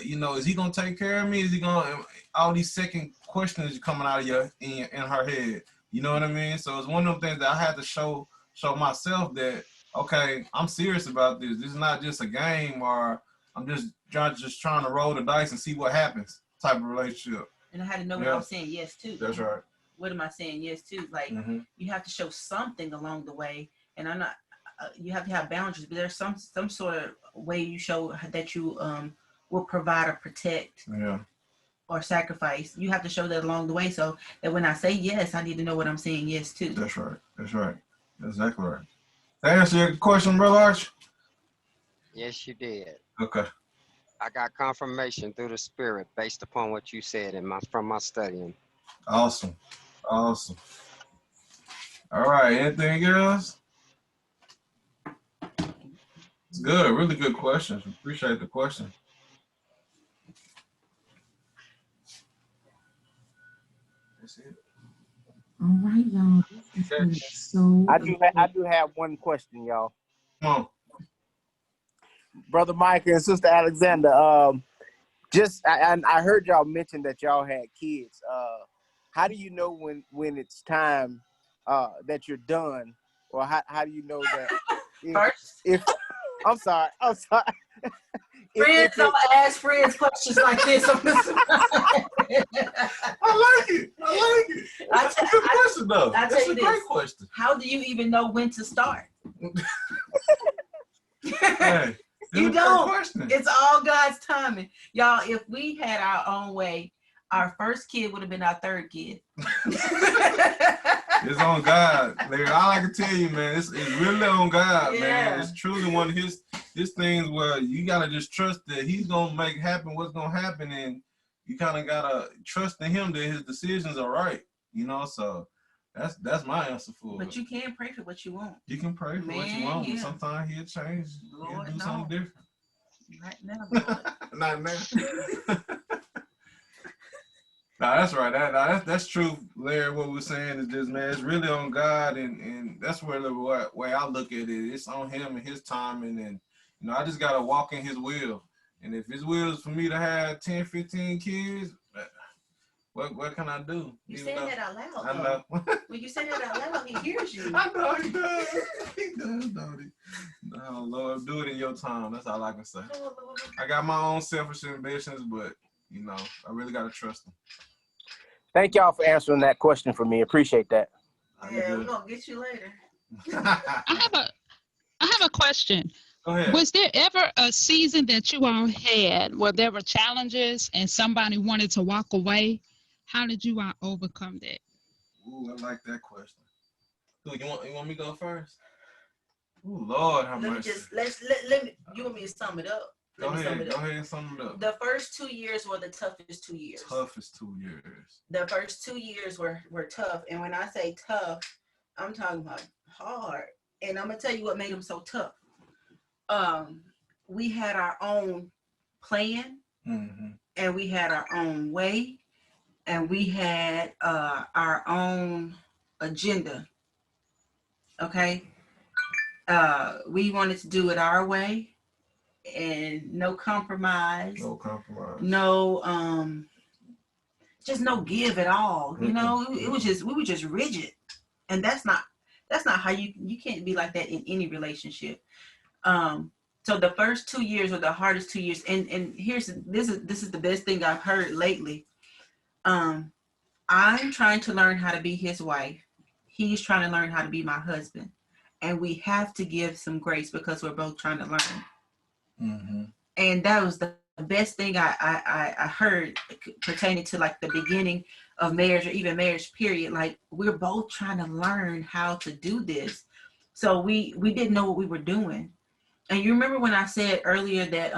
is he gonna take care of me? Is he gonna, all these second questions coming out of in her head. You know what I mean? So it's one of them things that I had to show myself that, okay, I'm serious about this. This is not just a game, or I'm just trying to roll the dice and see what happens type of relationship. And I had to know what I was saying yes to. That's right. What am I saying yes to? Like, you have to show something along the way, and I'm not. You have to have boundaries, but there's some sort of way you show that you will provide or protect, or sacrifice. You have to show that along the way, so that when I say yes, I need to know what I'm saying yes to. That's right. That's right. That's exactly right. Did I answer your question, Brother Arch? Yes, you did. Okay. I got confirmation through the Spirit based upon what you said from my studying. Awesome. All right. Anything else? It's good. Really good questions. Appreciate the question. That's it. All right, y'all. This has been so I do have one question, y'all. Come on. Brother Mike and Sister Alexander, I heard y'all mention that y'all had kids. How do you know when it's time that you're done, or how do you know that? If I'm sorry. Friends don't ask friends questions like this on this. I like it. That's a good question, though. That's a great question. How do you even know when to start? Hey, you don't. It's all God's timing. Y'all, if we had our own way, our first kid would have been our third kid. It's on God, Larry. All I can tell you, man, it's really on God, man. It's truly one of his things where you gotta just trust that he's gonna make happen what's gonna happen, and you kind of gotta trust in him that his decisions are right. So that's my answer for it. But you can pray for what you want. You can pray for what you want, but sometimes he'll change. He'll do something different. Right now, Lord. Not now. That's right. That's true, Larry. What we're saying is just, man, it's really on God, and that's where the way I look at it. It's on Him and His timing, and I just gotta walk in His will. And if His will is for me to have 10, 15 kids, what can I do? You saying that out loud. I know. When you say that out loud, He hears you. I know He does. He does, don't He? No, Lord, do it in your time. That's all I can say. Oh, Lord. I got my own selfish ambitions, but I really gotta trust Him. Thank y'all for answering that question for me. Appreciate that. Yeah, we're gonna get you later. I have a question. Go ahead. Was there ever a season that you all had where there were challenges and somebody wanted to walk away? How did you all overcome that? Ooh, I like that question. Ooh, you want me to go first? Ooh, Lord, how Let me much? just let me. You want me to sum it up? Go ahead and sum it up. The first 2 years were the toughest 2 years. Toughest 2 years. The first 2 years were tough, and when I say tough, I'm talking about hard. And I'm gonna tell you what made them so tough. We had our own plan, and we had our own way, and we had our own agenda. Okay, we wanted to do it our way, and no compromise. No compromise. No, just no give at all. You know, it was just, we were just rigid, and that's not how you can't be like that in any relationship. So the first 2 years were the hardest 2 years, and this is the best thing I've heard lately. I'm trying to learn how to be his wife. He's trying to learn how to be my husband, and we have to give some grace because we're both trying to learn. And that was the best thing I heard pertaining to like the beginning of marriage or even marriage period. Like, we're both trying to learn how to do this. So we didn't know what we were doing. And you remember when I said earlier that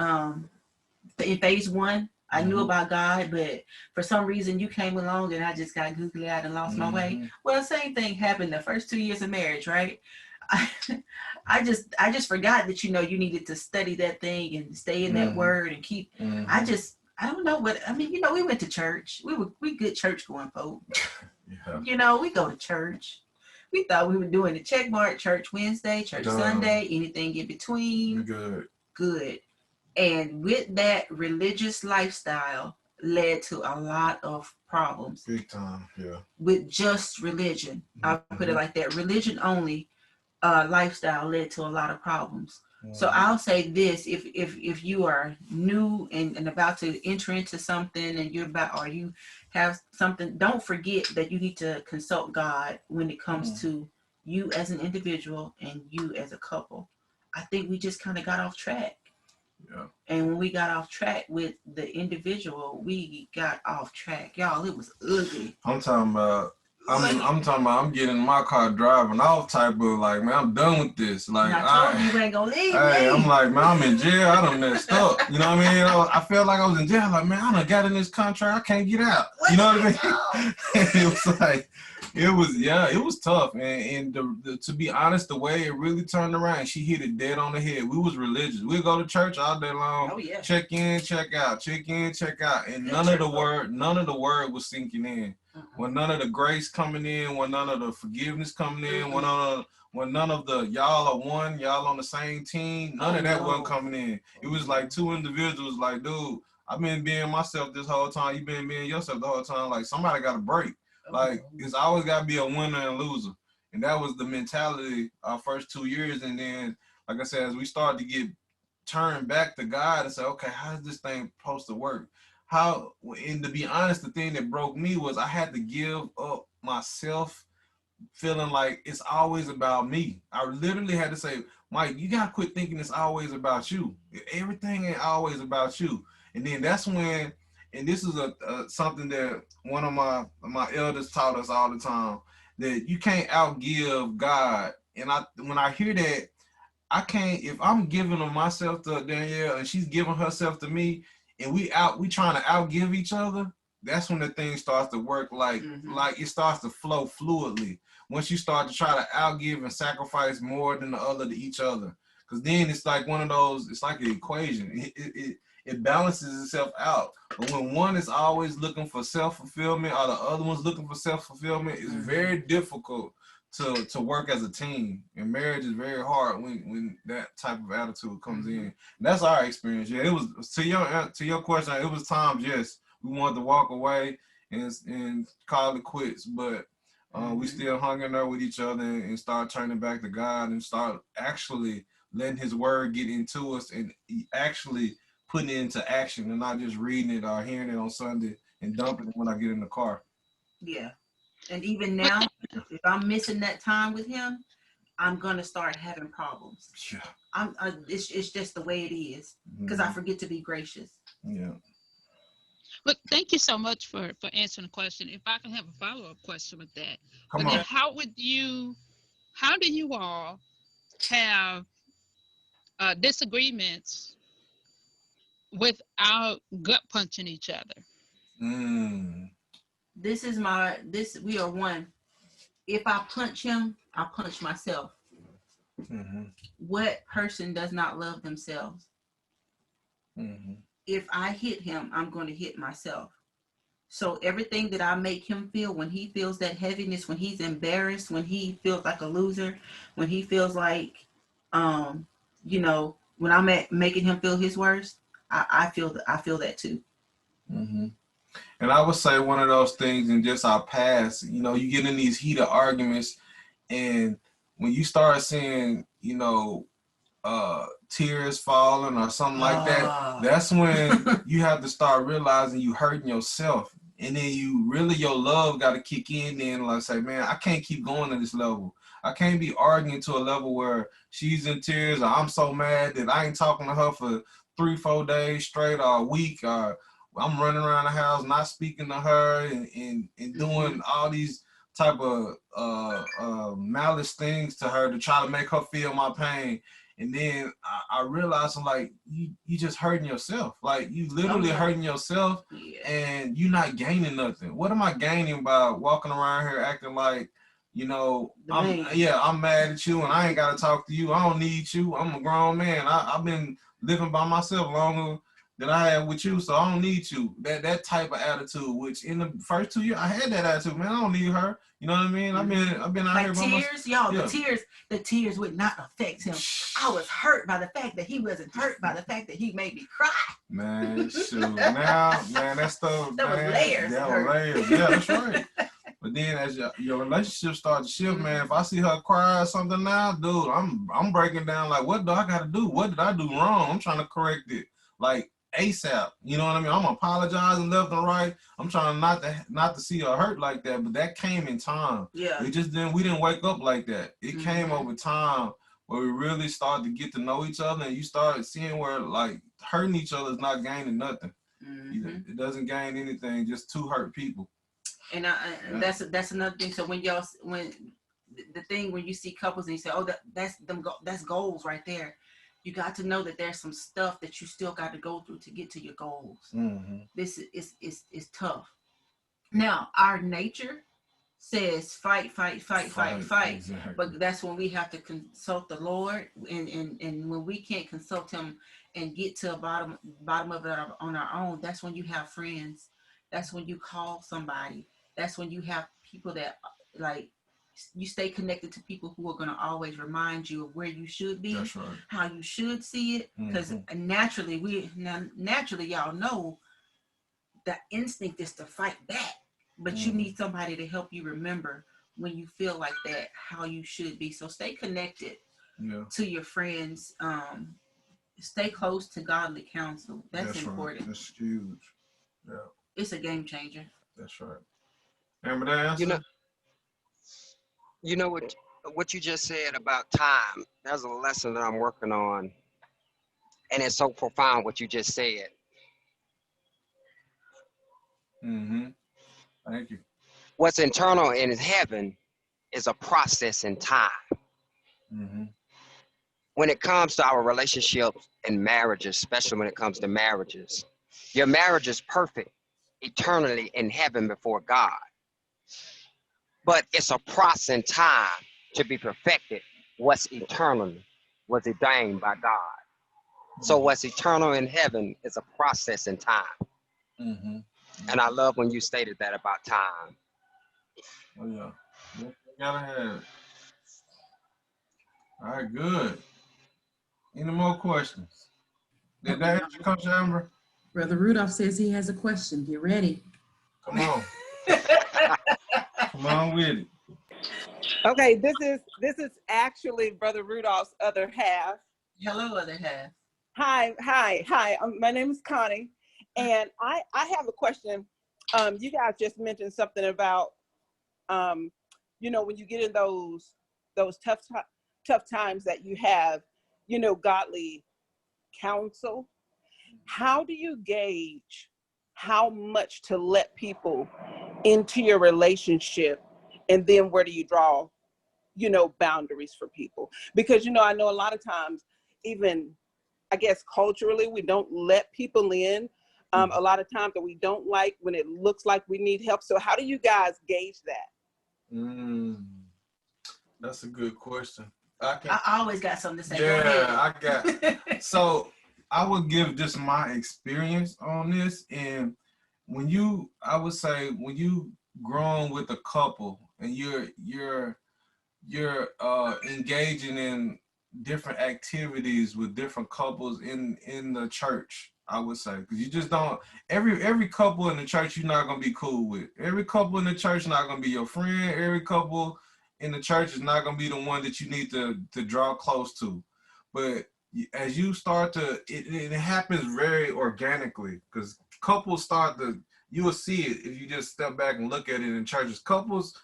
in phase 1, I knew about God, but for some reason you came along and I just got googly eyed and lost my way. Well, same thing happened the first 2 years of marriage, right? I just forgot that, you needed to study that thing and stay in that word and keep, I don't know what, I mean, we went to church. We good church going folk. Yeah. We go to church. We thought we were doing the check mark, church Wednesday, church Sunday, anything in between. Good. And with that, religious lifestyle led to a lot of problems. Big time, yeah. With just religion. I'll put it like that. Religion only lifestyle led to a lot of problems. So I'll say this, if you are new and about to enter into something and you have something, don't forget that you need to consult God when it comes to you as an individual and you as a couple. I think we just kind of got off track. Yeah. And when we got off track with the individual, we got off track. Y'all, it was ugly. I'm talking about I'm getting in my car driving off type of like, man, I'm done with this. Like, I told you ain't gonna leave me. I'm like, man, I'm in jail. I done messed up. You know what I mean? I felt like I was in jail. Like, man, I done got in this contract. I can't get out. You know what I mean? It was like, it was tough. And to be honest, the way it really turned around, she hit it dead on the head. We was religious. We'd go to church all day long. Oh, yeah. Check in, check out, check in, check out. And none of the word was sinking in. When none of the grace coming in, when none of the forgiveness coming in, when none of the y'all are one, y'all on the same team, none of that wasn't coming in. It was like two individuals like, dude, I've been being myself this whole time. You've been being yourself the whole time. Like, somebody got to break. Like, it's always got to be a winner and loser. And that was the mentality our first 2 years. And then, like I said, as we started to get turned back to God and say, okay, how is this thing supposed to work? And to be honest, the thing that broke me was I had to give up myself, feeling like it's always about me. I literally had to say, Mike, you got to quit thinking it's always about you. Everything ain't always about you. And then that's when, and this is something that one of my elders taught us all the time, that you can't outgive God. And when I hear that, I can't, if I'm giving of myself to Danielle and she's giving herself to me, and we trying to outgive each other, that's when the thing starts to work like it starts to flow fluidly. Once you start to try to outgive and sacrifice more than the other to each other. Because then it's like one of those, it's like an equation. It balances itself out. But when one is always looking for self-fulfillment or the other one's looking for self-fulfillment, it's very difficult to work as a team. And marriage is very hard when that type of attitude comes in. And that's our experience. Yeah, it was to your question, it was times, yes, we wanted to walk away and call it quits, but we still hung in there with each other and start turning back to God and start actually letting his word get into us and actually putting it into action and not just reading it or hearing it on Sunday and dumping it when I get in the car. Yeah. And even now, if I'm missing that time with him, I'm gonna start having problems. Yeah. It's just the way it is, because I forget to be gracious. Yeah. But thank you so much for answering the question. If I can have a follow-up question with that. Come But then on. how do you all have disagreements without gut punching each other? We are one. If I punch him, I punch myself. What person does not love themselves? If I hit him, I'm going to hit myself. So everything that I make him feel, when he feels that heaviness, when he's embarrassed, when he feels like a loser, when he feels like, you know, when I'm making him feel his worst, I feel that too. And I would say one of those things in just our past, you know, you get in these heated arguments, and when you start seeing, you know, tears falling or something like that, that's when you have to start realizing you hurting yourself. And then your love got to kick in then, like say, man, I can't keep going to this level. I can't be arguing to a level where she's in tears or I'm so mad that I ain't talking to her for 3-4 days straight or a week, or I'm running around the house not speaking to her and doing all these type of malice things to her to try to make her feel my pain. And then I realized, I'm like, you just hurting yourself. Like, you literally hurting yourself, and you're not gaining nothing. What am I gaining by walking around here acting like, you know, I'm mad at you and I ain't got to talk to you. I don't need you. I'm a grown man. I've been living by myself longer than I had with you, so I don't need you. That type of attitude, which in the first 2 years, I had that attitude, man, I don't need her. You know what I mean? I've been out like here by tears, y'all. The tears would not affect him. I was hurt by the fact that he wasn't hurt by the fact that he made me cry. Man, shoot. Now, man, that stuff. That was layers. That was layers. Yeah, that's right. But then as your relationship starts to shift, man, if I see her cry or something now, dude, I'm breaking down like, what do I got to do? What did I do wrong? I'm trying to correct it. Like, ASAP, you know what I mean? I'm apologizing left and right. I'm trying not to see her hurt like that, but that came in time. Yeah. We didn't wake up like that. It came over time where we really started to get to know each other, and you started seeing where like hurting each other is not gaining nothing. It doesn't gain anything, just two hurt people. And that's another thing. So when when you see couples and you say, oh, that's goals right there. You got to know that there's some stuff that you still got to go through to get to your goals. This is tough. Now, our nature says fight. Exactly. But that's when we have to consult the Lord, and when we can't consult him and get to the bottom of it on our own, that's when you have friends. That's when you call somebody. That's when you have people that, like, you stay connected to people who are going to always remind you of where you should be, that's right, how you should see it. Because naturally, y'all know the instinct is to fight back, but you need somebody to help you remember when you feel like that, how you should be. So stay connected to your friends. Stay close to godly counsel. That's important. Right. That's huge. Yeah. It's a game changer. That's right. Remember that answer? You know what you just said about time. That's a lesson that I'm working on, and it's so profound what you just said. Thank you. What's internal in heaven is a process in time. When it comes to our relationships and marriages, especially when it comes to marriages, your marriage is perfect eternally in heaven before God. But it's a process in time to be perfected. What's eternal was ordained by God. So what's eternal in heaven is a process in time. Mm-hmm. And I love when you stated that about time. Oh yeah. You gotta have it. All right, good. Any more questions? Did that answer, Coach Amber? Brother Rudolph says he has a question. Get ready. Come on. Come on with it. Okay, this is actually Brother Rudolph's other half. Hello, other half. Hi. My name is Connie, and I have a question. You guys just mentioned something about, you know, when you get in those tough times that you have, you know, godly counsel. How do you gauge how much to let people into your relationship, and then where do you draw, you know, boundaries for people? Because, you know, I know a lot of times, even I guess culturally, we don't let people in a lot of times that we don't like when it looks like we need help. So how do you guys gauge that? That's a good question. I always got something to say. Yeah, I got. So I would give just my experience on this, and I would say when you growing with a couple and you're engaging in different activities with different couples in the church, I would say, because you just don't, every couple in the church you're not gonna be cool with. Every couple in the church not gonna be your friend. Every couple in the church is not gonna be the one that you need to draw close to. But as you start to, it happens very organically, because couples you will see it if you just step back and look at it in churches. Couples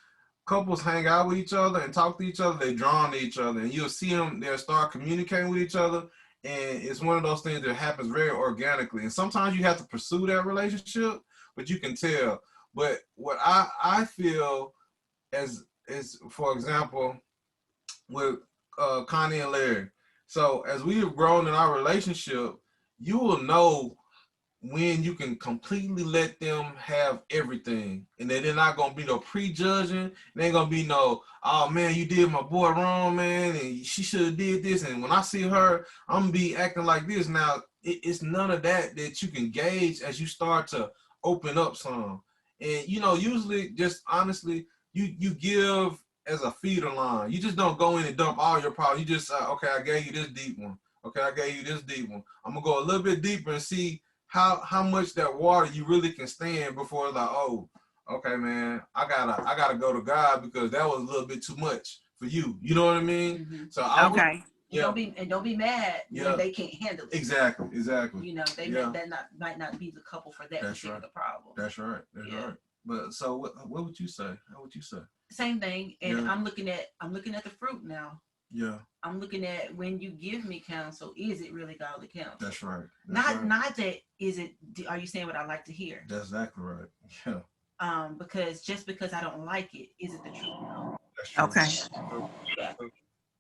hang out with each other and talk to each other, they're drawn to each other, and you'll see them, they'll start communicating with each other, and it's one of those things that happens very organically. And sometimes you have to pursue that relationship, but you can tell. But what I feel is for example, with Connie and Larry, so as we have grown in our relationship, you will know when you can completely let them have everything, and then they're not gonna be no prejudging. There ain't gonna be no, oh man, you did my boy wrong, man, and she should have did this, and when I see her, I'm gonna be acting like this. Now it's none of that you can gauge as you start to open up some. And you know, usually, just honestly, you give as a feeder line. You just don't go in and dump all your problems. You just okay, I gave you this deep one. Okay, I gave you this deep one. I'm gonna go a little bit deeper and see how much that water you really can stand before it's like, oh, okay, man, I gotta go to God, because that was a little bit too much for you. You know what I mean? Mm-hmm. So Don't be mad when they can't handle it. Exactly. You know, might not be the couple for that particular problem. That's right. Right. But so what would you say? How would you say? Same thing. And I'm looking at the fruit now. Yeah. I'm looking at, when you give me counsel, is it really godly counsel? That's right. Not that, are you saying what I like to hear? That's exactly right. Yeah. Because just because I don't like it, is it the truth? No. Okay. Yeah.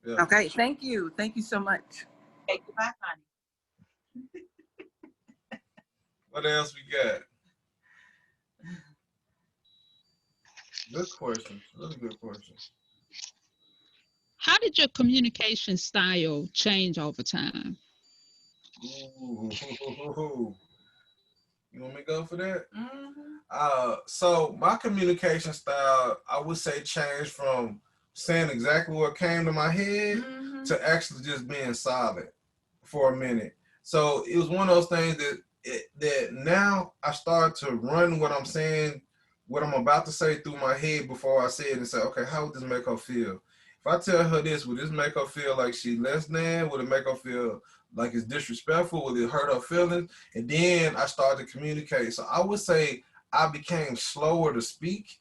Yeah. Okay. Thank you so much. Okay, goodbye, Connie. What else we got? Good question. Really good question. How did your communication style change over time? Ooh. You want me to go for that? Mm-hmm. So my communication style, I would say, changed from saying exactly what came to my head to actually just being solid for a minute. So it was one of those things that now I start to run what I'm saying, what I'm about to say through my head before I say it, and say, okay, how would this make her feel? If I tell her this, would this make her feel like she's less than? Would it make her feel like it's disrespectful? Would it hurt her feelings? And then I started to communicate. So I would say I became slower to speak,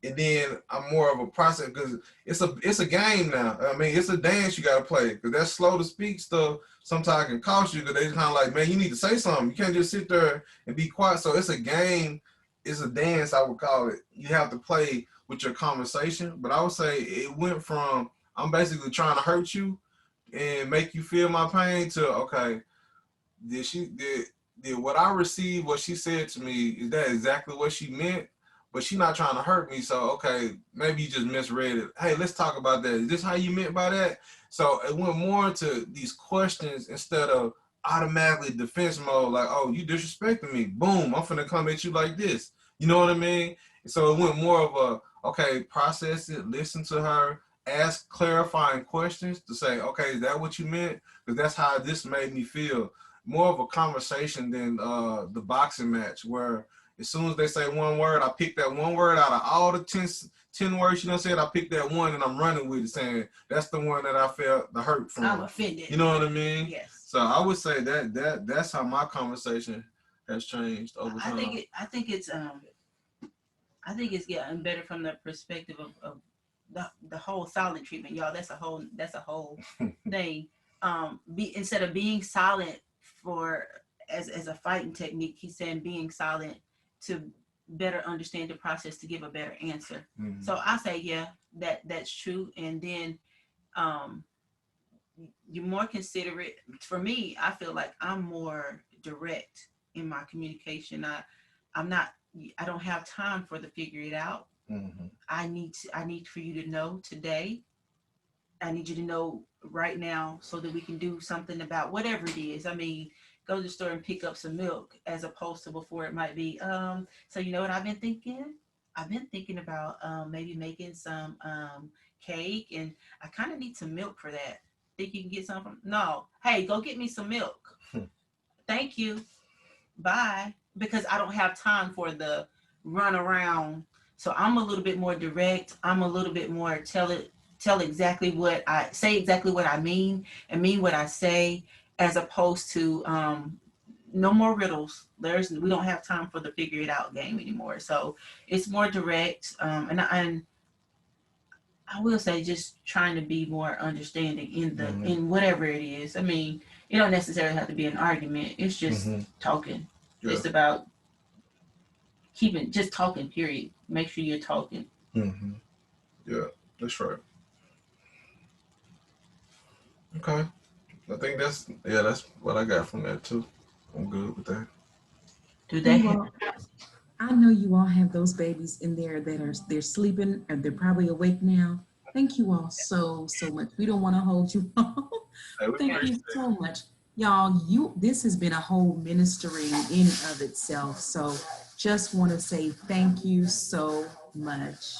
and then I'm more of a process, because it's a game now. I mean, it's a dance you gotta play, because that slow to speak stuff sometimes can cost you, because they kind of like, man, you need to say something. You can't just sit there and be quiet. So it's a game. It's a dance, I would call it. You have to play with your conversation. But I would say it went from, I'm basically trying to hurt you and make you feel my pain, to, okay, did what I received, what she said to me, is that exactly what she meant? But she's not trying to hurt me. So, okay, maybe you just misread it. Hey, let's talk about that. Is this how you meant by that? So it went more into these questions instead of automatically defense mode, like, oh, you disrespecting me. Boom, I'm finna come at you like this. You know what I mean? So it went more of a, okay, process it, listen to her, ask clarifying questions to say, okay, is that what you meant? Because that's how this made me feel. More of a conversation than the boxing match, where as soon as they say one word, I pick that one word out of all the 10 words you done said, I picked that one and I'm running with it, saying that's the one that I felt the hurt from. I'm offended. You know what I mean? Yes. So I would say that's how my conversation has changed over time. I think it's getting better from the perspective of the whole silent treatment, y'all. That's a whole thing. Instead of being silent as a fighting technique, he's saying being silent to better understand the process to give a better answer. Mm-hmm. So I say, yeah, that's true. And then you're more considerate. For me, I feel like I'm more direct in my communication. I don't have time for the figure it out. Mm-hmm. I need for you to know today. I need you to know right now so that we can do something about whatever it is. I mean, go to the store and pick up some milk, as opposed to before it might be, so you know what I've been thinking? I've been thinking about maybe making some cake, and I kind of need some milk for that. Think you can get some from? No. Hey, go get me some milk. Thank you. Bye. Because I don't have time for the run around. So I'm a little bit more direct. I'm a little bit more tell exactly what I say, exactly what I mean, and mean what I say, as opposed to no more riddles. We don't have time for the figure it out game anymore. So it's more direct. And I will say, just trying to be more understanding in whatever it is. I mean, it don't necessarily have to be an argument. It's just talking. Yeah. It's about just talking, period. Make sure you're talking. Mm-hmm. Yeah, that's right. Okay. I think that's what I got from that too. I'm good with that. I know you all have those babies in there that they're sleeping, and they're probably awake now. Thank you all so much. We don't want to hold you all. Thank you so much. Y'all, this has been a whole ministering in of itself. So just want to say thank you so much.